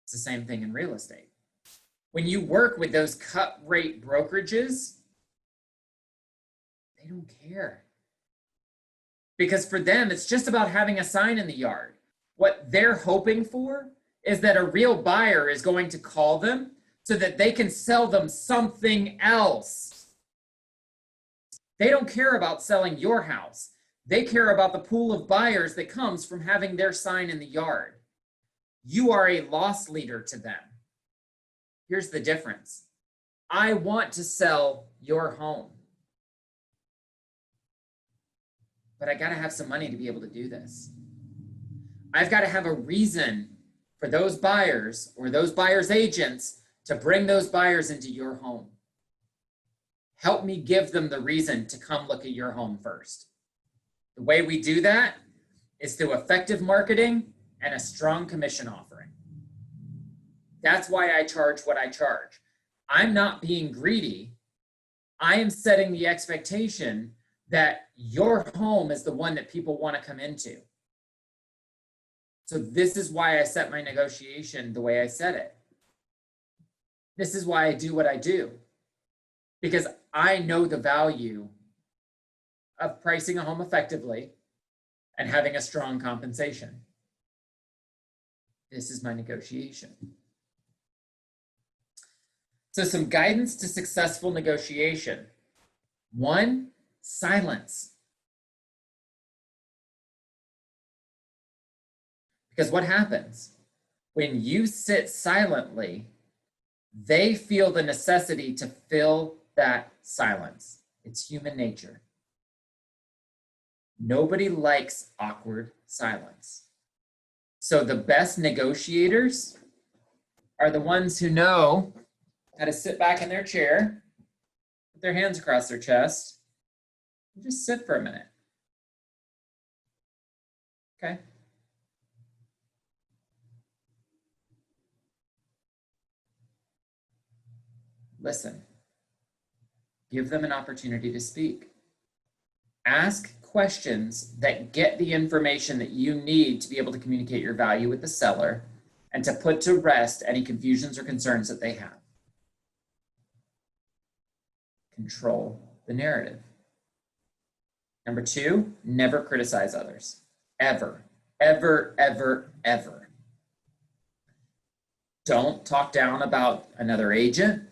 It's the same thing in real estate. When you work with those cut rate brokerages, they don't care. Because for them, it's just about having a sign in the yard. What they're hoping for is that a real buyer is going to call them so that they can sell them something else. They don't care about selling your house. They care about the pool of buyers that comes from having their sign in the yard. You are a loss leader to them. Here's the difference. I want to sell your home, but I got to have some money to be able to do this. I've got to have a reason for those buyers or those buyers' agents to bring those buyers into your home. Help me give them the reason to come look at your home first. The way we do that is through effective marketing and a strong commission offering. That's why I charge what I charge. I'm not being greedy. I am setting the expectation that your home is the one that people want to come into. So this is why I set my negotiation the way I set it. This is why I do what I do. Because I know the value of pricing a home effectively and having a strong compensation. This is my negotiation. So some guidance to successful negotiation. 1, silence. Because what happens? When you sit silently, they feel the necessity to fill that silence. It's human nature. Nobody likes awkward silence. So the best negotiators are the ones who know how to sit back in their chair, put their hands across their chest, and just sit for a minute. Okay? Listen. Give them an opportunity to speak. Ask questions that get the information that you need to be able to communicate your value with the seller and to put to rest any confusions or concerns that they have. Control the narrative. Number 2, never criticize others. Ever, ever, ever, ever. Don't talk down about another agent.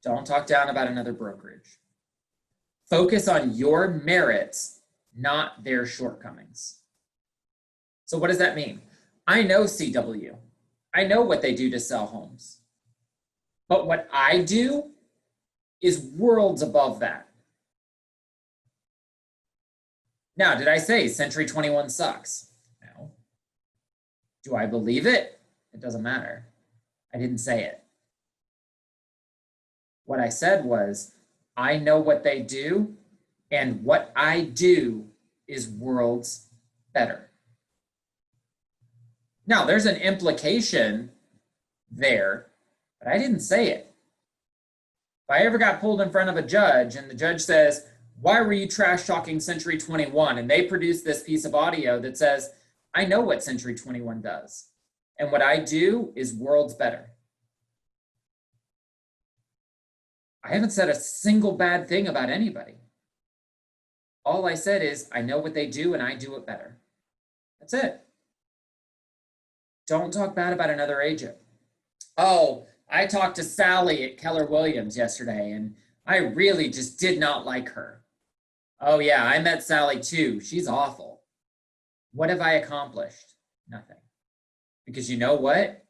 Don't talk down about another brokerage. Focus on your merits, not their shortcomings. So what does that mean? I know CW. I know what they do to sell homes. But what I do is worlds above that. Now, did I say Century 21 sucks? No. Do I believe it? It doesn't matter. I didn't say it. What I said was, I know what they do, and what I do is worlds better. Now, there's an implication there, but I didn't say it. If I ever got pulled in front of a judge and the judge says, why were you trash talking Century 21? And they produce this piece of audio that says, I know what Century 21 does, and what I do is worlds better. I haven't said a single bad thing about anybody. All I said is, I know what they do and I do it better. That's it. Don't talk bad about another agent. Oh, I talked to Sally at Keller Williams yesterday and I really just did not like her. Oh yeah, I met Sally too. She's awful. What have I accomplished? Nothing. Because you know what?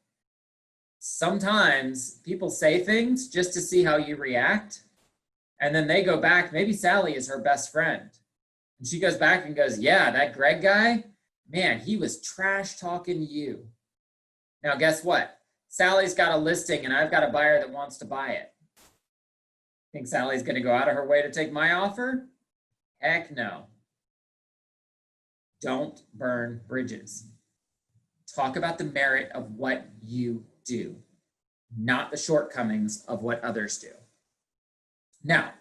Sometimes people say things just to see how you react. And then they go back, maybe Sally is her best friend. And she goes back and goes, yeah, that Greg guy, man, he was trash talking you. Now, guess what? Sally's got a listing and I've got a buyer that wants to buy it. Think Sally's going to go out of her way to take my offer? Heck no. Don't burn bridges. Talk about the merit of what you do, not the shortcomings of what others do. Now,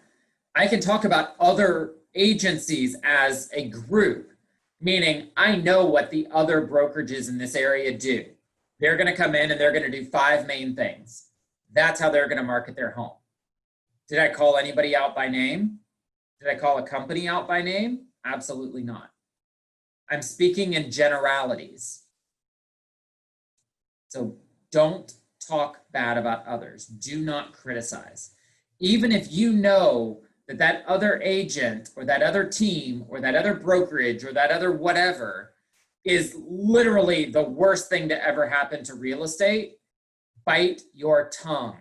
I can talk about other agencies as a group, meaning I know what the other brokerages in this area do. They're going to come in and they're going to do 5 main things. That's how they're going to market their home. Did I call anybody out by name? Did I call a company out by name? Absolutely not. I'm speaking in generalities. So don't talk bad about others. Do not criticize. Even if you know that that other agent or that other team or that other brokerage or that other whatever is literally the worst thing to ever happen to real estate, bite your tongue.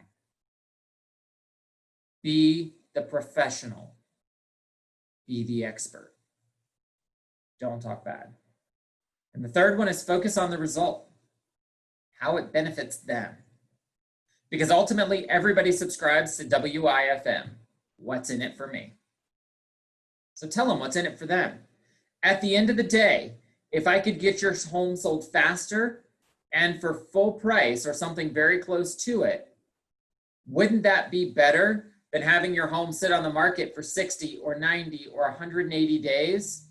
Be the professional. Be the expert. Don't talk bad. And the third one is focus on the result, how it benefits them. Because ultimately, everybody subscribes to WIFM. What's in it for me? So tell them what's in it for them. At the end of the day, if I could get your home sold faster and for full price or something very close to it, wouldn't that be better than having your home sit on the market for 60 or 90 or 180 days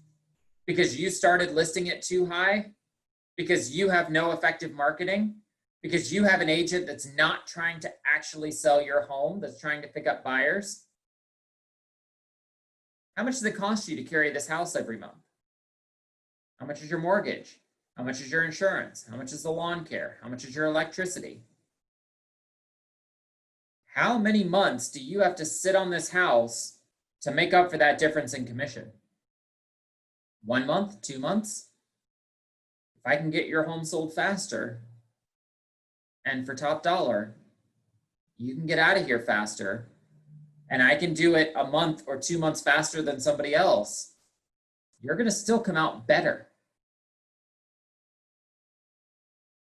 because you started listing it too high, because you have no effective marketing, because you have an agent that's not trying to actually sell your home, that's trying to pick up buyers? How much does it cost you to carry this house every month? How much is your mortgage? How much is your insurance? How much is the lawn care? How much is your electricity? How many months do you have to sit on this house to make up for that difference in commission? 1 month, 2 months? If I can get your home sold faster, and for top dollar, you can get out of here faster, and I can do it a month or 2 months faster than somebody else, you're going to still come out better.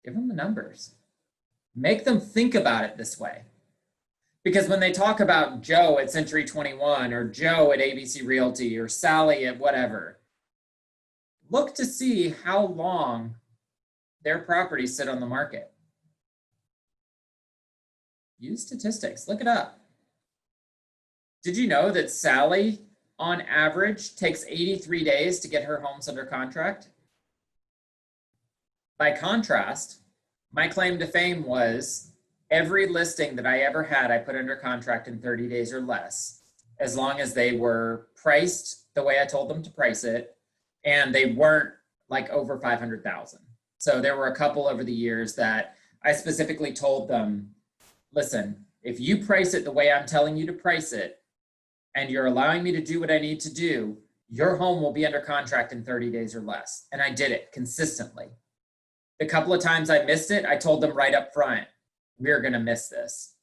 Give them the numbers. Make them think about it this way. Because when they talk about Joe at Century 21 or Joe at ABC Realty or Sally at whatever, look to see how long their properties sit on the market. Use statistics, look it up. Did you know that Sally, on average, takes 83 days to get her homes under contract? By contrast, my claim to fame was every listing that I ever had, I put under contract in 30 days or less, as long as they were priced the way I told them to price it, and they weren't like over 500,000. So there were a couple over the years that I specifically told them, listen, if you price it the way I'm telling you to price it, and you're allowing me to do what I need to do, your home will be under contract in 30 days or less. And I did it consistently. The couple of times I missed it, I told them right up front, we're going to miss this.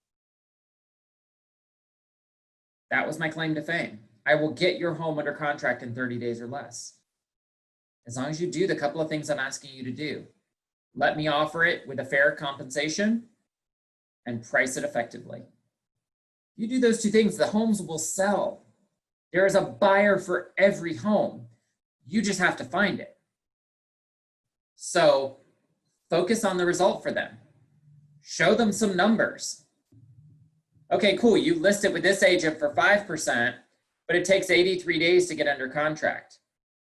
That was my claim to fame. I will get your home under contract in 30 days or less. As long as you do the couple of things I'm asking you to do. Let me offer it with a fair compensation and price it effectively. You do those two things, the homes will sell. There is a buyer for every home. You just have to find it. So focus on the result for them. Show them some numbers. Okay, cool, you list it with this agent for 5%, but it takes 83 days to get under contract.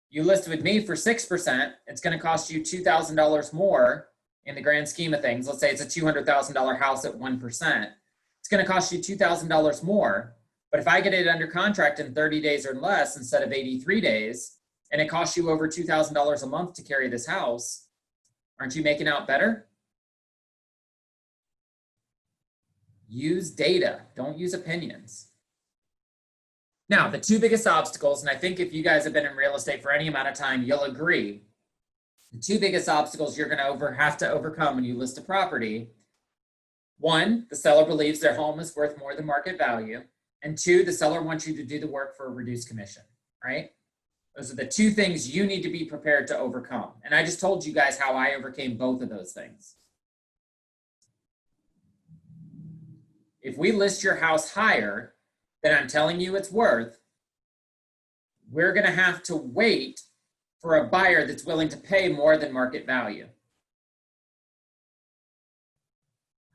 You list with me for 6%, it's gonna cost you $2,000 more in the grand scheme of things. Let's say it's a $200,000 house at 1%. It's gonna cost you $2,000 more, but if I get it under contract in 30 days or less instead of 83 days, and it costs you over $2,000 a month to carry this house, aren't you making out better? Use data, don't use opinions. Now, the two biggest obstacles, and I think if you guys have been in real estate for any amount of time, you'll agree, the two biggest obstacles you're gonna have to overcome when you list a property. One, the seller believes their home is worth more than market value. And two, the seller wants you to do the work for a reduced commission, right? Those are the two things you need to be prepared to overcome. And I just told you guys how I overcame both of those things. If we list your house higher than I'm telling you it's worth, we're gonna have to wait for a buyer that's willing to pay more than market value.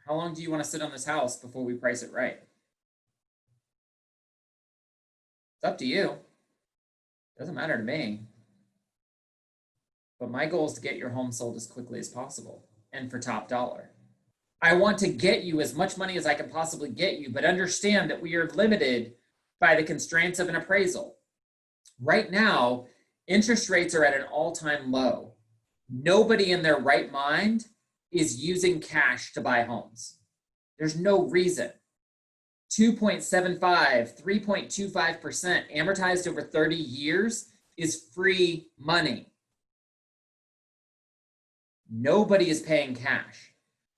How long do you want to sit on this house before we price it right? It's up to you. Doesn't matter to me. But my goal is to get your home sold as quickly as possible and for top dollar. I want to get you as much money as I can possibly get you, but understand that we are limited by the constraints of an appraisal. Right now, interest rates are at an all-time low. Nobody in their right mind is using cash to buy homes. There's no reason. 2.75, 3.25% amortized over 30 years is free money. Nobody is paying cash.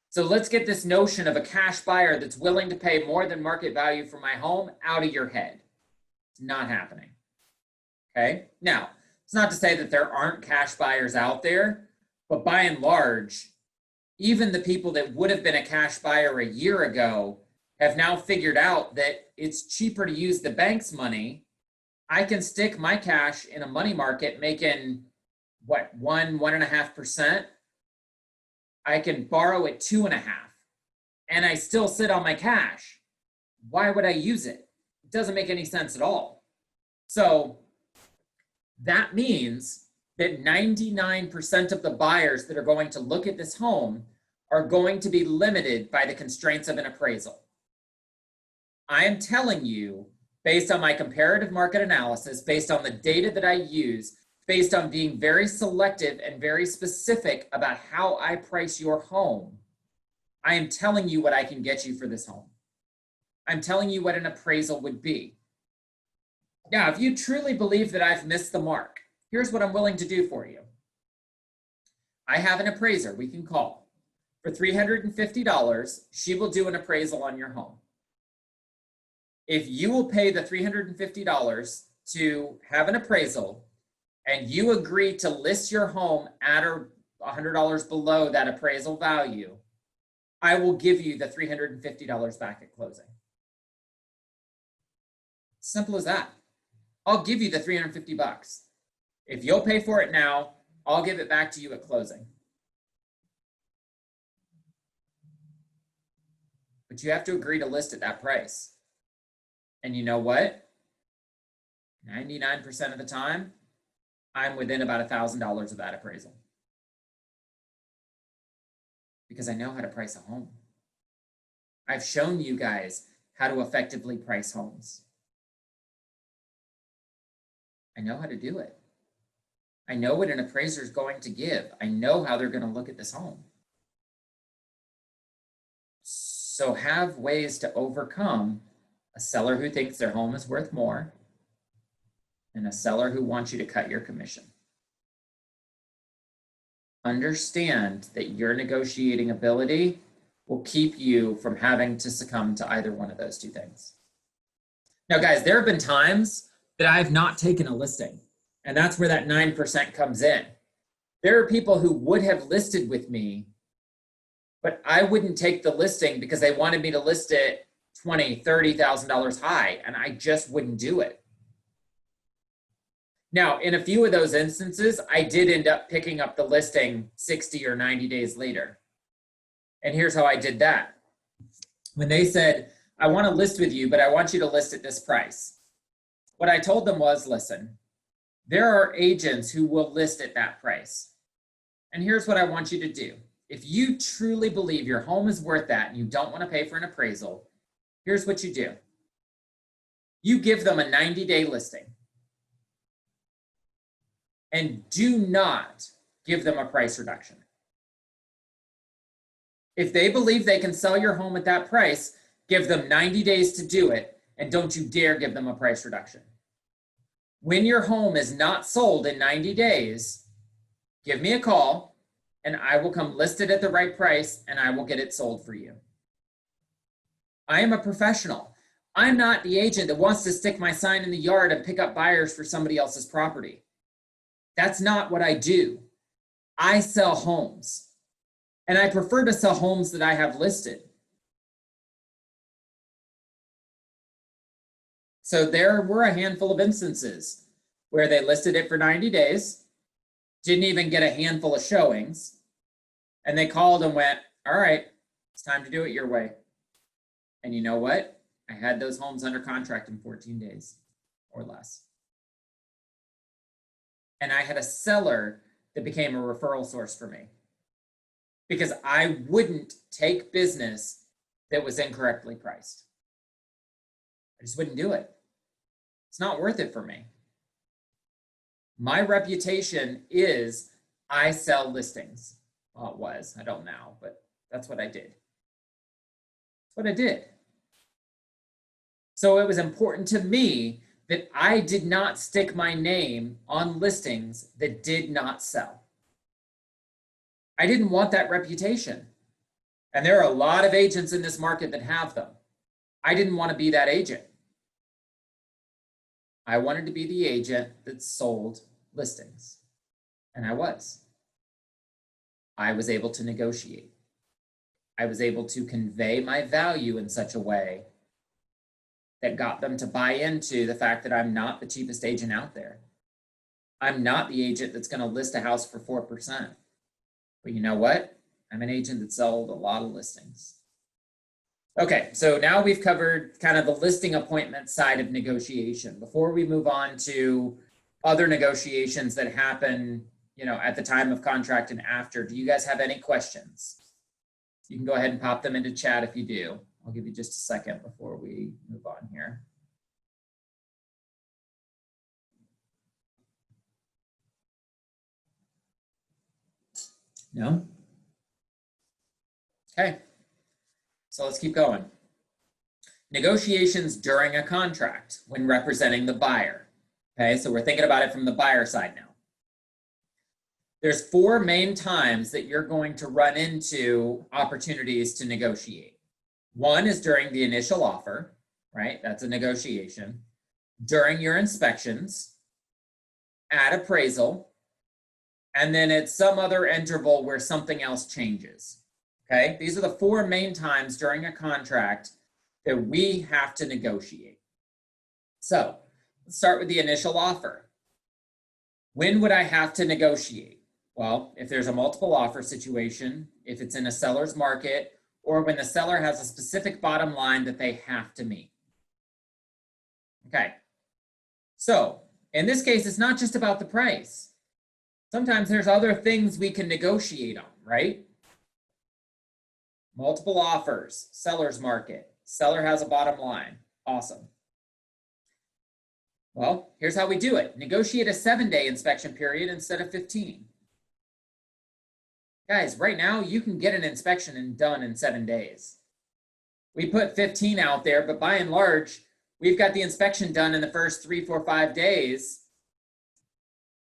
So let's get this notion of a cash buyer that's willing to pay more than market value for my home out of your head. It's not happening. Okay? Now, it's not to say that there aren't cash buyers out there, but by and large, even the people that would have been a cash buyer a year ago have now figured out that it's cheaper to use the bank's money. I can stick my cash in a money market making what, 1.5%. I can borrow at 2.5%, and I still sit on my cash. Why would I use it? It doesn't make any sense at all. So that means that 99% of the buyers that are going to look at this home are going to be limited by the constraints of an appraisal. I am telling you, based on my comparative market analysis, based on the data that I use, based on being very selective and very specific about how I price your home, I am telling you what I can get you for this home. I'm telling you what an appraisal would be. Now, if you truly believe that I've missed the mark, here's what I'm willing to do for you. I have an appraiser we can call. For $350, she will do an appraisal on your home. If you will pay the $350 to have an appraisal, and you agree to list your home at or $100 below that appraisal value, I will give you the $350 back at closing. Simple as that. I'll give you the 350 bucks. If you'll pay for it now, I'll give it back to you at closing. But you have to agree to list at that price. And you know what? 99% of the time, I'm within about $1,000 of that appraisal. Because I know how to price a home. I've shown you guys how to effectively price homes. I know how to do it. I know what an appraiser is going to give. I know how they're going to look at this home. So have ways to overcome a seller who thinks their home is worth more and a seller who wants you to cut your commission. Understand that your negotiating ability will keep you from having to succumb to either one of those two things. Now, guys, there have been times that I have not taken a listing, and that's where that 9% comes in. There are people who would have listed with me, but I wouldn't take the listing because they wanted me to list it $20,000, $30,000 high, and I just wouldn't do it. Now, in a few of those instances, I did end up picking up the listing 60 or 90 days later. And here's how I did that. When they said, I want to list with you, but I want you to list at this price. What I told them was, listen, there are agents who will list at that price. And here's what I want you to do. If you truly believe your home is worth that and you don't want to pay for an appraisal, here's what you do. You give them a 90-day listing. And do not give them a price reduction. If they believe they can sell your home at that price, Give them 90 days to do it, and don't you dare give them a price reduction. When your home is not sold in 90 days, give me a call and I will come list it at the right price and I will get it sold for you. I am a professional. I'm not the agent that wants to stick my sign in the yard and pick up buyers for somebody else's property. That's not what I do. I sell homes, and I prefer to sell homes that I have listed. So there were a handful of instances where they listed it for 90 days, didn't even get a handful of showings, and they called and went, all right, it's time to do it your way. And you know what? I had those homes under contract in 14 days or less. And I had a seller that became a referral source for me because I wouldn't take business that was incorrectly priced. I just wouldn't do it. It's not worth it for me. My reputation is I sell listings. Well, it was, I don't now, but that's what I did. That's what I did. So it was important to me that I did not stick my name on listings that did not sell. I didn't want that reputation. And there are a lot of agents in this market that have them. I didn't want to be that agent. I wanted to be the agent that sold listings. And I was. I was able to negotiate. I was able to convey my value in such a way that got them to buy into the fact that I'm not the cheapest agent out there. I'm not the agent that's going to list a house for 4%. But you know what? I'm an agent that sold a lot of listings. Okay, so now we've covered kind of the listing appointment side of negotiation. Before we move on to other negotiations that happen, at the time of contract and after, do you guys have any questions? You can go ahead and pop them into chat if you do. I'll give you just a second before we move on here. No? Okay, so let's keep going. Negotiations during a contract when representing the buyer. Okay, so we're thinking about it from the buyer side now. There's 4 main times that you're going to run into opportunities to negotiate. One is during the initial offer, right? That's a negotiation. During your inspections, at appraisal, and then at some other interval where something else changes. Okay, these are the 4 main times during a contract that we have to negotiate. So let's start with the initial offer. When would I have to negotiate? Well, if there's a multiple offer situation, if it's in a seller's market, or when the seller has a specific bottom line that they have to meet. Okay, so in this case, it's not just about the price. Sometimes there's other things we can negotiate on, right? Multiple offers, seller's market, seller has a bottom line. Awesome. Well, here's how we do it. Negotiate a 7-day inspection period instead of 15. Guys, right now you can get an inspection done in 7 days. We put 15 out there, but by and large, we've got the inspection done in the first 3, 4, 5 days.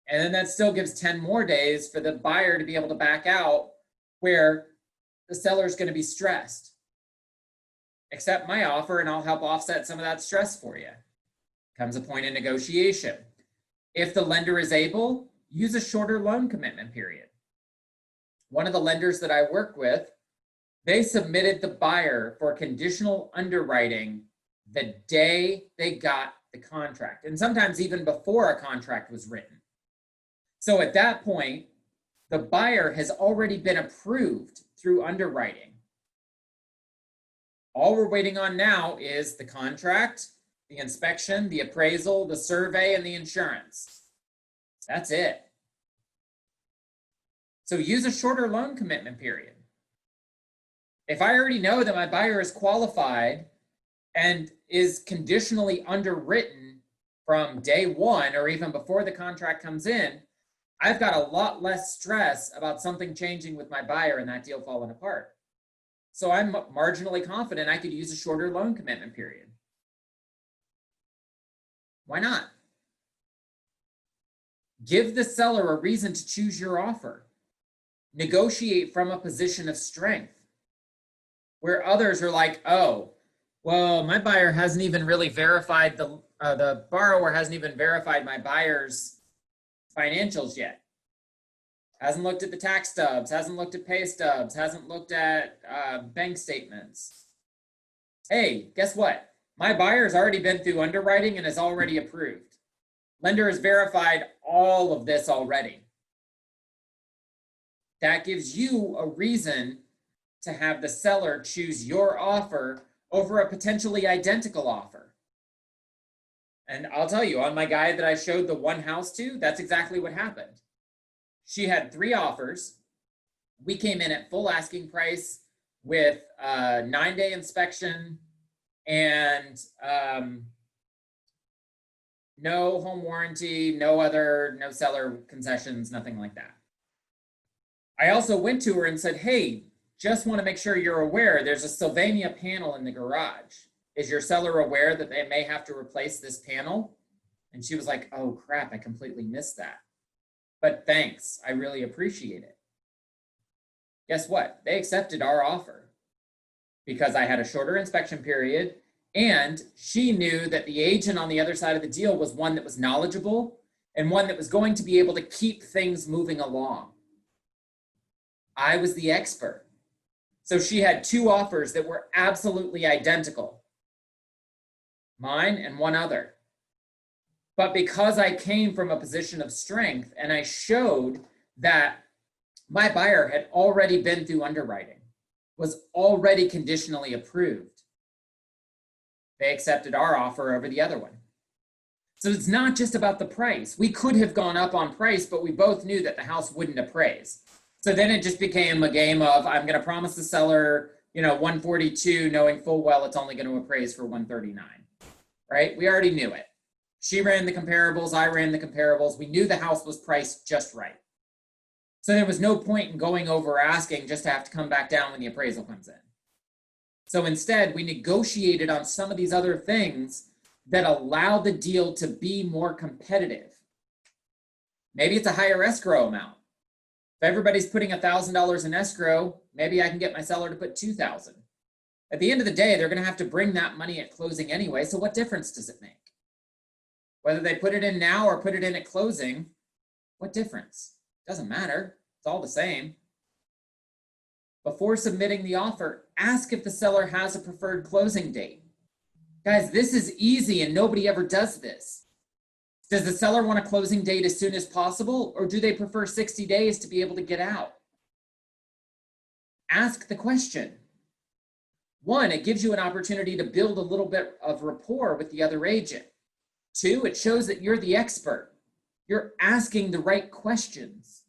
And then that still gives 10 more days for the buyer to be able to back out where the seller is going to be stressed. Accept my offer and I'll help offset some of that stress for you. Comes a point in negotiation. If the lender is able, use a shorter loan commitment period. One of the lenders that I work with, they submitted the buyer for conditional underwriting the day they got the contract, and sometimes even before a contract was written. So at that point, the buyer has already been approved through underwriting. All we're waiting on now is the contract, the inspection, the appraisal, the survey, and the insurance. That's it. So use a shorter loan commitment period. If I already know that my buyer is qualified and is conditionally underwritten from day 1 or even before the contract comes in, I've got a lot less stress about something changing with my buyer and that deal falling apart. So I'm marginally confident I could use a shorter loan commitment period. Why not? Give the seller a reason to choose your offer. Negotiate from a position of strength, where others are like, oh, well, my buyer hasn't even really verified the borrower hasn't even verified my buyer's financials yet. Hasn't looked at the tax stubs, hasn't looked at pay stubs, hasn't looked at bank statements. Hey, guess what? My buyer's already been through underwriting and is already approved. Lender has verified all of this already. That gives you a reason to have the seller choose your offer over a potentially identical offer. And I'll tell you, on my guide that I showed the one house to, that's exactly what happened. She had 3 offers. We came in at full asking price with a 9-day inspection and no home warranty, no seller concessions, nothing like that. I also went to her and said, hey, just want to make sure you're aware there's a Sylvania panel in the garage. Is your seller aware that they may have to replace this panel? And she was like, oh crap, I completely missed that. But thanks, I really appreciate it. Guess what? They accepted our offer because I had a shorter inspection period and she knew that the agent on the other side of the deal was one that was knowledgeable and one that was going to be able to keep things moving along. I was the expert. So she had 2 offers that were absolutely identical, mine and one other. But because I came from a position of strength and I showed that my buyer had already been through underwriting, was already conditionally approved, they accepted our offer over the other one. So it's not just about the price. We could have gone up on price, but we both knew that the house wouldn't appraise. So then it just became a game of, I'm going to promise the seller, 142, knowing full well it's only going to appraise for 139, right? We already knew it. She ran the comparables, I ran the comparables. We knew the house was priced just right. So there was no point in going over asking just to have to come back down when the appraisal comes in. So instead, we negotiated on some of these other things that allow the deal to be more competitive. Maybe it's a higher escrow amount. If everybody's putting $1,000 in escrow, maybe I can get my seller to put $2,000. At the end of the day, they're going to have to bring that money at closing anyway. So what difference does it make? Whether they put it in now or put it in at closing, what difference? Doesn't matter. It's all the same. Before submitting the offer, ask if the seller has a preferred closing date. Guys, this is easy and nobody ever does this. Does the seller want a closing date as soon as possible, or do they prefer 60 days to be able to get out? Ask the question. 1, it gives you an opportunity to build a little bit of rapport with the other agent. 2, it shows that you're the expert. You're asking the right questions.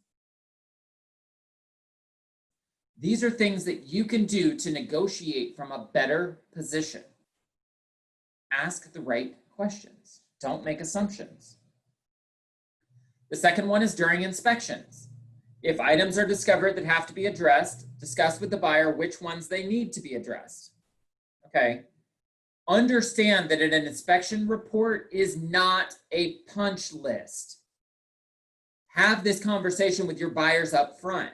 These are things that you can do to negotiate from a better position. Ask the right questions. Don't make assumptions. The second one is during inspections. If items are discovered that have to be addressed, discuss with the buyer which ones they need to be addressed. Okay. Understand that an inspection report is not a punch list. Have this conversation with your buyers up front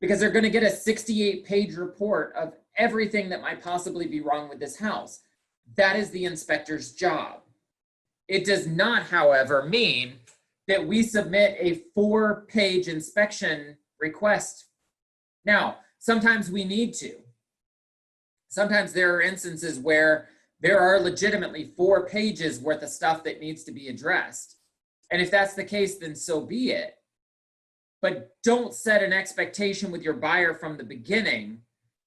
because they're going to get a 68-page report of everything that might possibly be wrong with this house. That is the inspector's job. It does not, however, mean that we submit a 4-page inspection request. Now, sometimes we need to. Sometimes there are instances where there are legitimately 4 pages worth of stuff that needs to be addressed. And if that's the case, then so be it. But don't set an expectation with your buyer from the beginning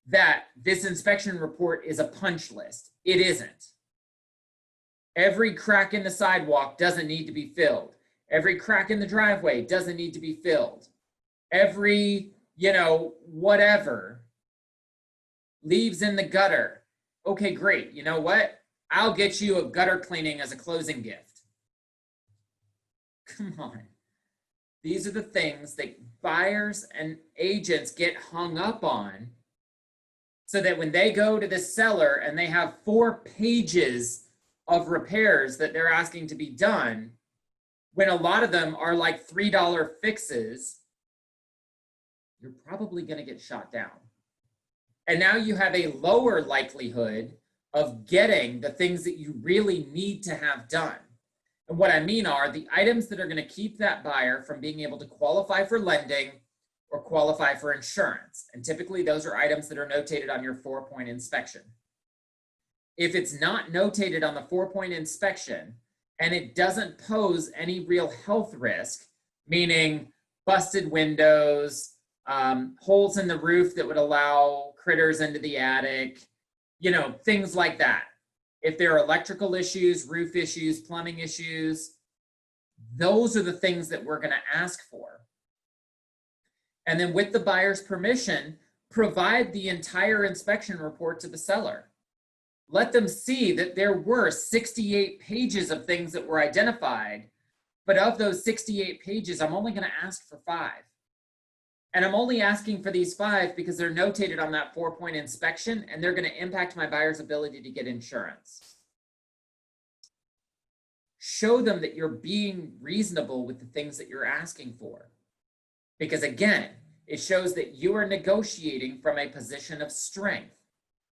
that this inspection report is a punch list. It isn't. Every crack in the sidewalk doesn't need to be filled. Every crack in the driveway doesn't need to be filled. Every, whatever, leaves in the gutter. Okay, great. You know what? I'll get you a gutter cleaning as a closing gift. Come on. These are the things that buyers and agents get hung up on so that when they go to the seller and they have 4 pages of repairs that they're asking to be done, when a lot of them are like $3 fixes, you're probably going to get shot down. And now you have a lower likelihood of getting the things that you really need to have done. And what I mean are the items that are going to keep that buyer from being able to qualify for lending or qualify for insurance. And typically those are items that are notated on your 4-point inspection. If it's not notated on the 4-point inspection and it doesn't pose any real health risk, meaning busted windows, holes in the roof that would allow critters into the attic, things like that. If there are electrical issues, roof issues, plumbing issues, those are the things that we're going to ask for. And then with the buyer's permission, provide the entire inspection report to the seller. Let them see that there were 68 pages of things that were identified, but of those 68 pages, I'm only going to ask for 5. And I'm only asking for these 5 because they're notated on that 4-point inspection and they're going to impact my buyer's ability to get insurance. Show them that you're being reasonable with the things that you're asking for. Because again, it shows that you are negotiating from a position of strength.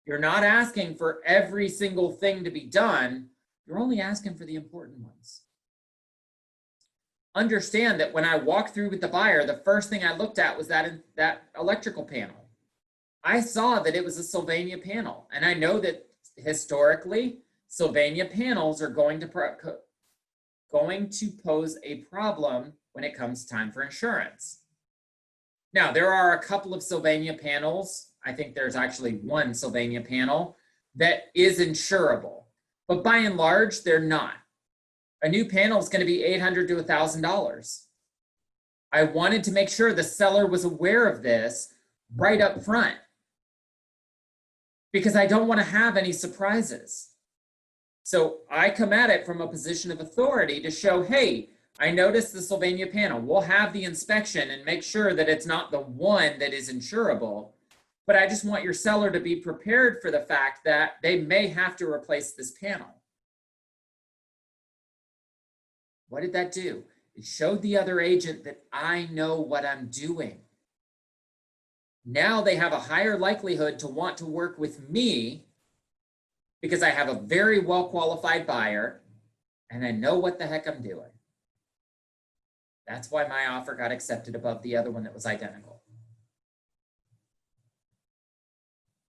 You're not asking for every single thing to be done. You're only asking for the important ones. Understand that when I walked through with the buyer, the first thing I looked at was that electrical panel. I saw that it was a Sylvania panel, and I know that historically, Sylvania panels are going to pose a problem when it comes time for insurance. Now, there are a couple of Sylvania panels. I think there's actually one Sylvania panel that is insurable, but by and large, they're not. A new panel is going to be $800 to $1,000. I wanted to make sure the seller was aware of this right up front because I don't want to have any surprises. So I come at it from a position of authority to show, hey, I noticed the Sylvania panel. We'll have the inspection and make sure that it's not the one that is insurable, but I just want your seller to be prepared for the fact that they may have to replace this panel. What did that do? It showed the other agent that I know what I'm doing. Now they have a higher likelihood to want to work with me because I have a very well-qualified buyer and I know what the heck I'm doing. That's why my offer got accepted above the other one that was identical.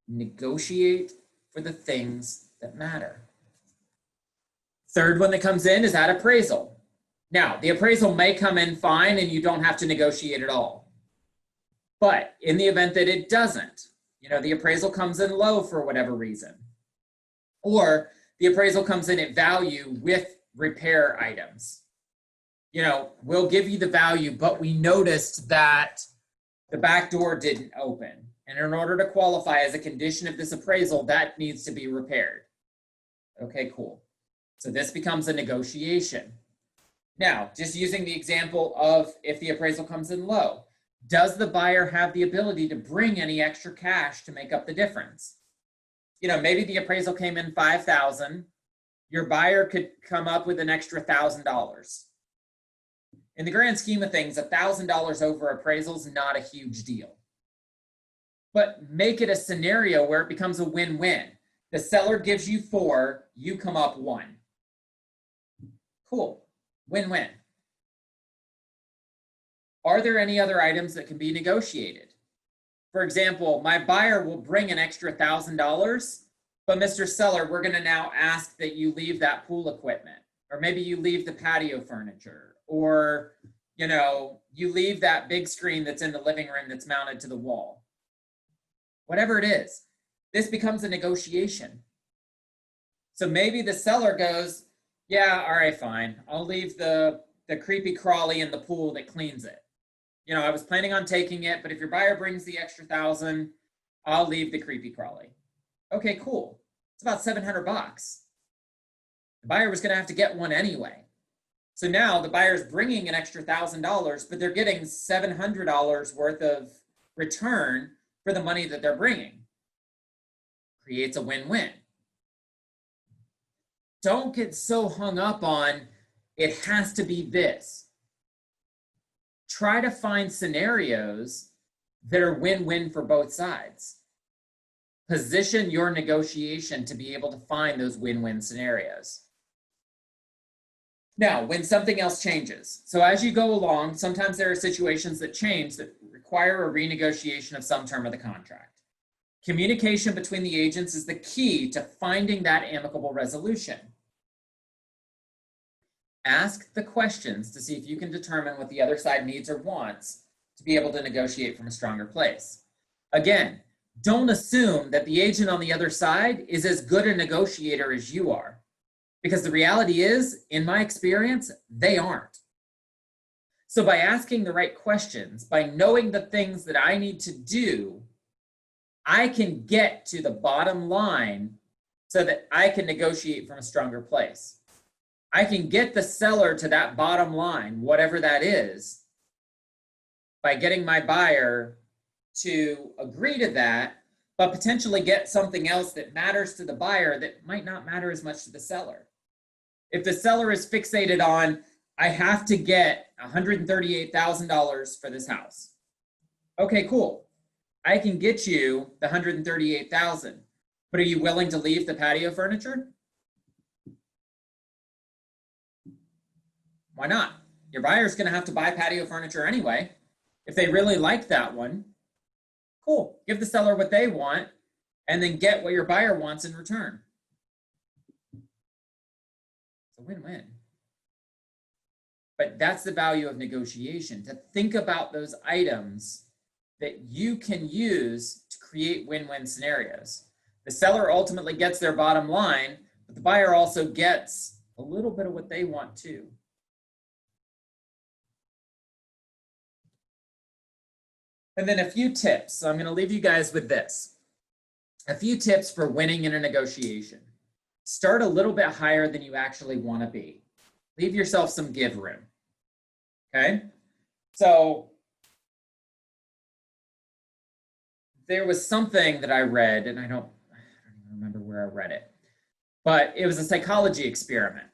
Negotiate for the things that matter. Third one that comes in is that appraisal. Now, the appraisal may come in fine and you don't have to negotiate at all. But in the event that it doesn't, the appraisal comes in low for whatever reason, or the appraisal comes in at value with repair items. We'll give you the value, but we noticed that the back door didn't open. And in order to qualify as a condition of this appraisal, that needs to be repaired. Okay, cool. So this becomes a negotiation. Now, just using the example of if the appraisal comes in low, does the buyer have the ability to bring any extra cash to make up the difference? Maybe the appraisal came in $5,000. Your buyer could come up with an extra $1,000. In the grand scheme of things, $1,000 over appraisal is not a huge deal. But make it a scenario where it becomes a win-win. The seller gives you 4, you come up 1. Cool. Win-win. Are there any other items that can be negotiated? For example, my buyer will bring an extra $1,000, but Mr. Seller, we're going to now ask that you leave that pool equipment, or maybe you leave the patio furniture, or you leave that big screen that's in the living room that's mounted to the wall. Whatever it is, this becomes a negotiation. So maybe the seller goes, yeah, all right, fine. I'll leave the creepy crawly in the pool that cleans it. I was planning on taking it, but if your buyer brings the extra $1,000, I'll leave the creepy crawly. Okay, cool. It's about $700. The buyer was going to have to get one anyway. So now the buyer's bringing an extra $1,000, but they're getting $700 worth of return for the money that they're bringing. creates a win-win. Don't get so hung up on it has to be this. Try to find scenarios that are win-win for both sides. Position your negotiation to be able to find those win-win scenarios. Now, when something else changes, so as you go along, sometimes there are situations that change that require a renegotiation of some term of the contract. Communication between the agents is the key to finding that amicable resolution. Ask the questions to see if you can determine what the other side needs or wants to be able to negotiate from a stronger place. Again, don't assume that the agent on the other side is as good a negotiator as you are, because the reality is, in my experience, they aren't. So by asking the right questions, by knowing the things that I need to do, I can get to the bottom line so that I can negotiate from a stronger place. I can get the seller to that bottom line, whatever that is, by getting my buyer to agree to that, but potentially get something else that matters to the buyer that might not matter as much to the seller. If the seller is fixated on, I have to get $138,000 for this house. Okay, cool. I can get you the $138,000, but are you willing to leave the patio furniture? Why not? Your buyer's going to have to buy patio furniture anyway. If they really like that one, cool. Give the seller what they want and then get what your buyer wants in return. It's a win-win. But that's the value of negotiation, to think about those items that you can use to create win-win scenarios. The seller ultimately gets their bottom line, but the buyer also gets a little bit of what they want too. And then a few tips. So I'm going to leave you guys with this. A few tips for winning in a negotiation. Start a little bit higher than you actually want to be. Leave yourself some give room. Okay? So there was something that I read, and I don't even remember where I read it, but it was a psychology experiment.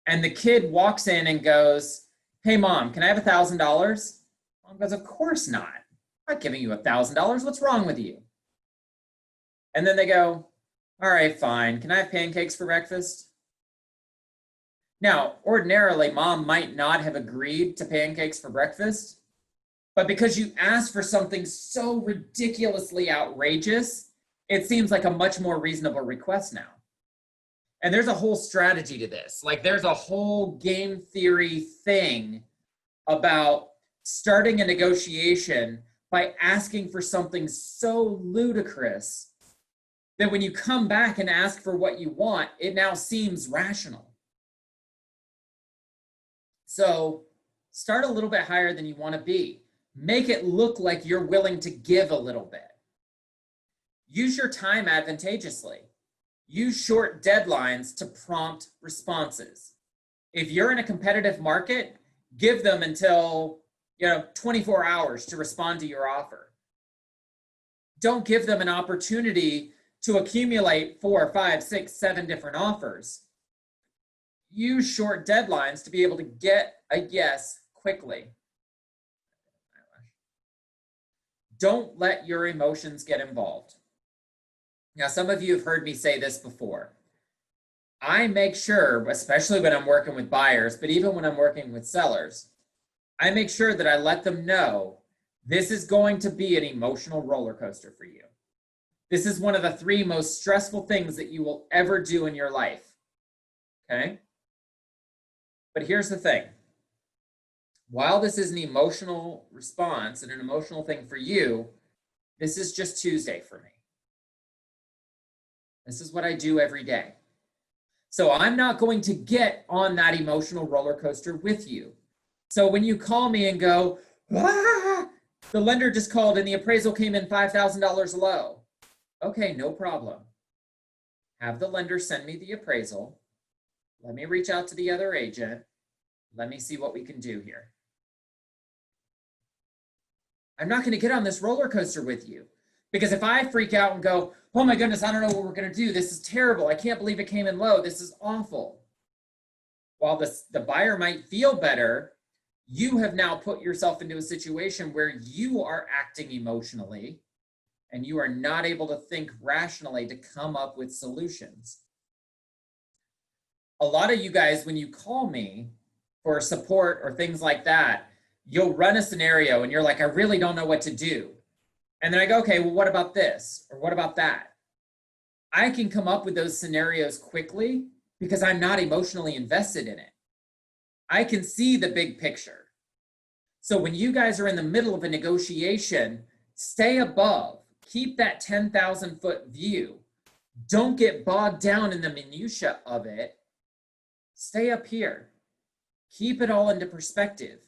And the kid walks in and goes, hey, Mom, can I have $1,000? Mom goes, of course not. I'm not giving you $1,000. What's wrong with you? And then they go, all right, fine. Can I have pancakes for breakfast? Now, ordinarily, Mom might not have agreed to pancakes for breakfast, but because you asked for something so ridiculously outrageous, it seems like a much more reasonable request now. And there's a whole strategy to this. Like, there's a whole game theory thing about starting a negotiation by asking for something so ludicrous that when you come back and ask for what you want, it now seems rational. So start a little bit higher than you want to be. Make it look like you're willing to give a little bit. Use your time advantageously. Use short deadlines to prompt responses. If you're in a competitive market, give them until 24 hours to respond to your offer. Don't give them an opportunity to accumulate 4, 5, 6, 7 different offers. Use short deadlines to be able to get a yes quickly. Don't let your emotions get involved. Now, some of you have heard me say this before. I make sure, especially when I'm working with buyers, but even when I'm working with sellers, I make sure that I let them know this is going to be an emotional roller coaster for you. This is one of the 3 most stressful things that you will ever do in your life. Okay? But here's the thing. While this is an emotional response and an emotional thing for you, this is just Tuesday for me. This is what I do every day. So I'm not going to get on that emotional roller coaster with you. So when you call me and go, the lender just called and the appraisal came in $5,000 low. Okay, no problem. Have the lender send me the appraisal. Let me reach out to the other agent. Let me see what we can do here. I'm not going to get on this roller coaster with you. Because if I freak out and go, oh my goodness, I don't know what we're going to do. This is terrible. I can't believe it came in low. This is awful. While the buyer might feel better, you have now put yourself into a situation where you are acting emotionally and you are not able to think rationally to come up with solutions. A lot of you guys, when you call me for support or things like that, you'll run a scenario and you're like, I really don't know what to do. And then I go, okay, well, what about this? Or what about that? I can come up with those scenarios quickly because I'm not emotionally invested in it. I can see the big picture. So when you guys are in the middle of a negotiation, stay above. Keep that 10,000-foot view. Don't get bogged down in the minutia of it. Stay up here. Keep it all into perspective.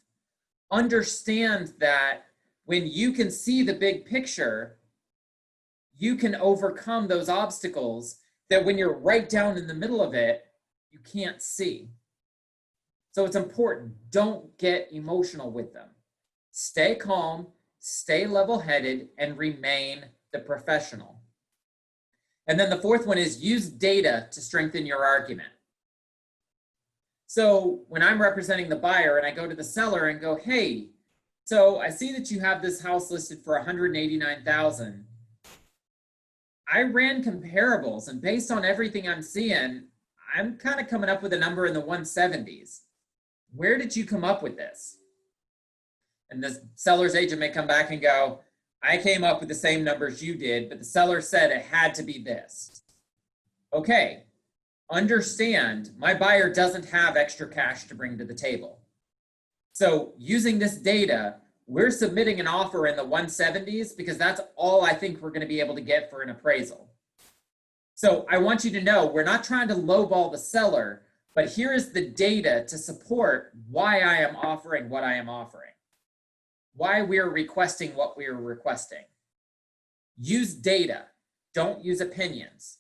Understand that when you can see the big picture, you can overcome those obstacles that when you're right down in the middle of it, you can't see. So it's important. Don't get emotional with them. Stay calm, stay level-headed, and remain the professional. And then the fourth one is use data to strengthen your argument. So when I'm representing the buyer and I go to the seller and go, hey, so I see that you have this house listed for $189,000. I ran comparables, and based on everything I'm seeing, I'm kind of coming up with a number in the 170s. Where did you come up with this? And the seller's agent may come back and go, I came up with the same numbers you did, but the seller said it had to be this. Okay, understand my buyer doesn't have extra cash to bring to the table. So using this data, we're submitting an offer in the 170s because that's all I think we're going to be able to get for an appraisal. So I want you to know we're not trying to lowball the seller, but here is the data to support why I am offering what I am offering, why we're requesting what we're requesting. Use data, don't use opinions.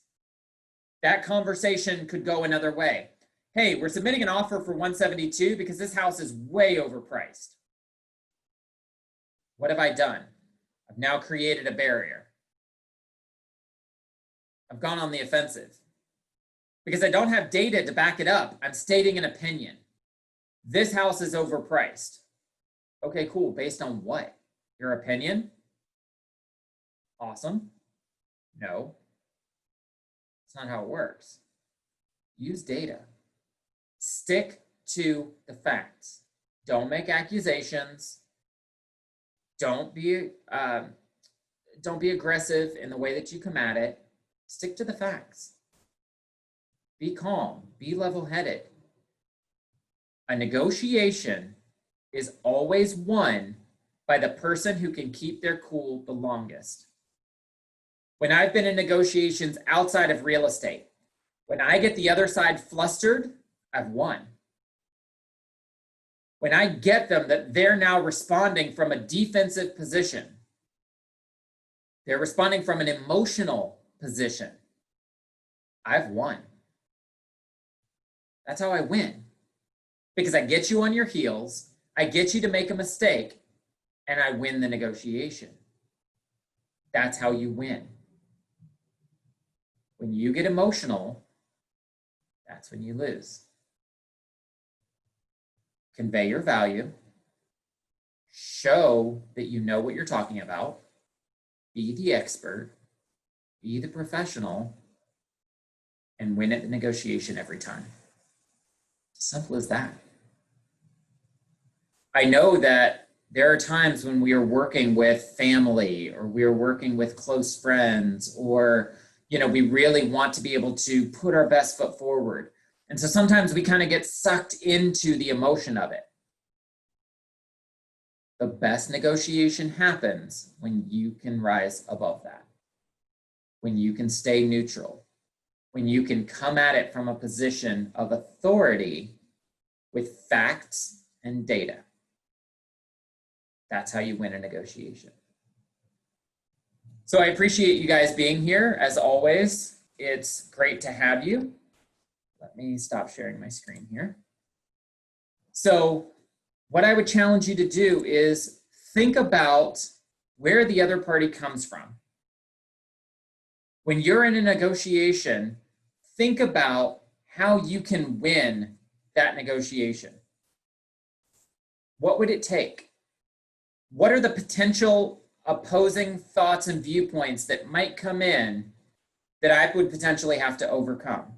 That conversation could go another way. Hey, we're submitting an offer for 172 because this house is way overpriced. What have I done? I've now created a barrier. I've gone on the offensive. Because I don't have data to back it up, I'm stating an opinion. This house is overpriced. Okay, cool. Based on what? Your opinion? Awesome. No. That's not how it works. Use data. Stick to the facts. Don't make accusations. Don't be aggressive in the way that you come at it. Stick to the facts. Be calm. Be level-headed. A negotiation is always won by the person who can keep their cool the longest. When I've been in negotiations outside of real estate, when I get the other side flustered, I've won. When I get them that they're now responding from a defensive position, they're responding from an emotional position, I've won. That's how I win. Because I get you on your heels, I get you to make a mistake, and I win the negotiation. That's how you win. When you get emotional, that's when you lose. Convey your value. Show that you know what you're talking about. Be the expert. Be the professional. And win at the negotiation every time. Simple as that. I know that there are times when we are working with family or we are working with close friends or, we really want to be able to put our best foot forward. And so sometimes we kind of get sucked into the emotion of it. The best negotiation happens when you can rise above that, when you can stay neutral, when you can come at it from a position of authority with facts and data. That's how you win a negotiation. So I appreciate you guys being here, as always. It's great to have you. Let me stop sharing my screen here. So what I would challenge you to do is think about where the other party comes from. When you're in a negotiation, think about how you can win that negotiation. What would it take? What are the potential opposing thoughts and viewpoints that might come in that I would potentially have to overcome?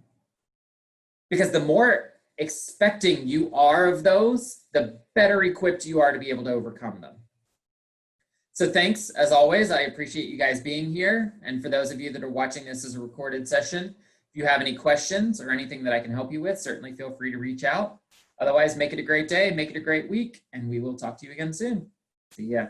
Because the more expecting you are of those, the better equipped you are to be able to overcome them. So thanks, as always. I appreciate you guys being here. And for those of you that are watching this as a recorded session, if you have any questions or anything that I can help you with, certainly feel free to reach out. Otherwise, make it a great day, make it a great week, and we will talk to you again soon. See ya.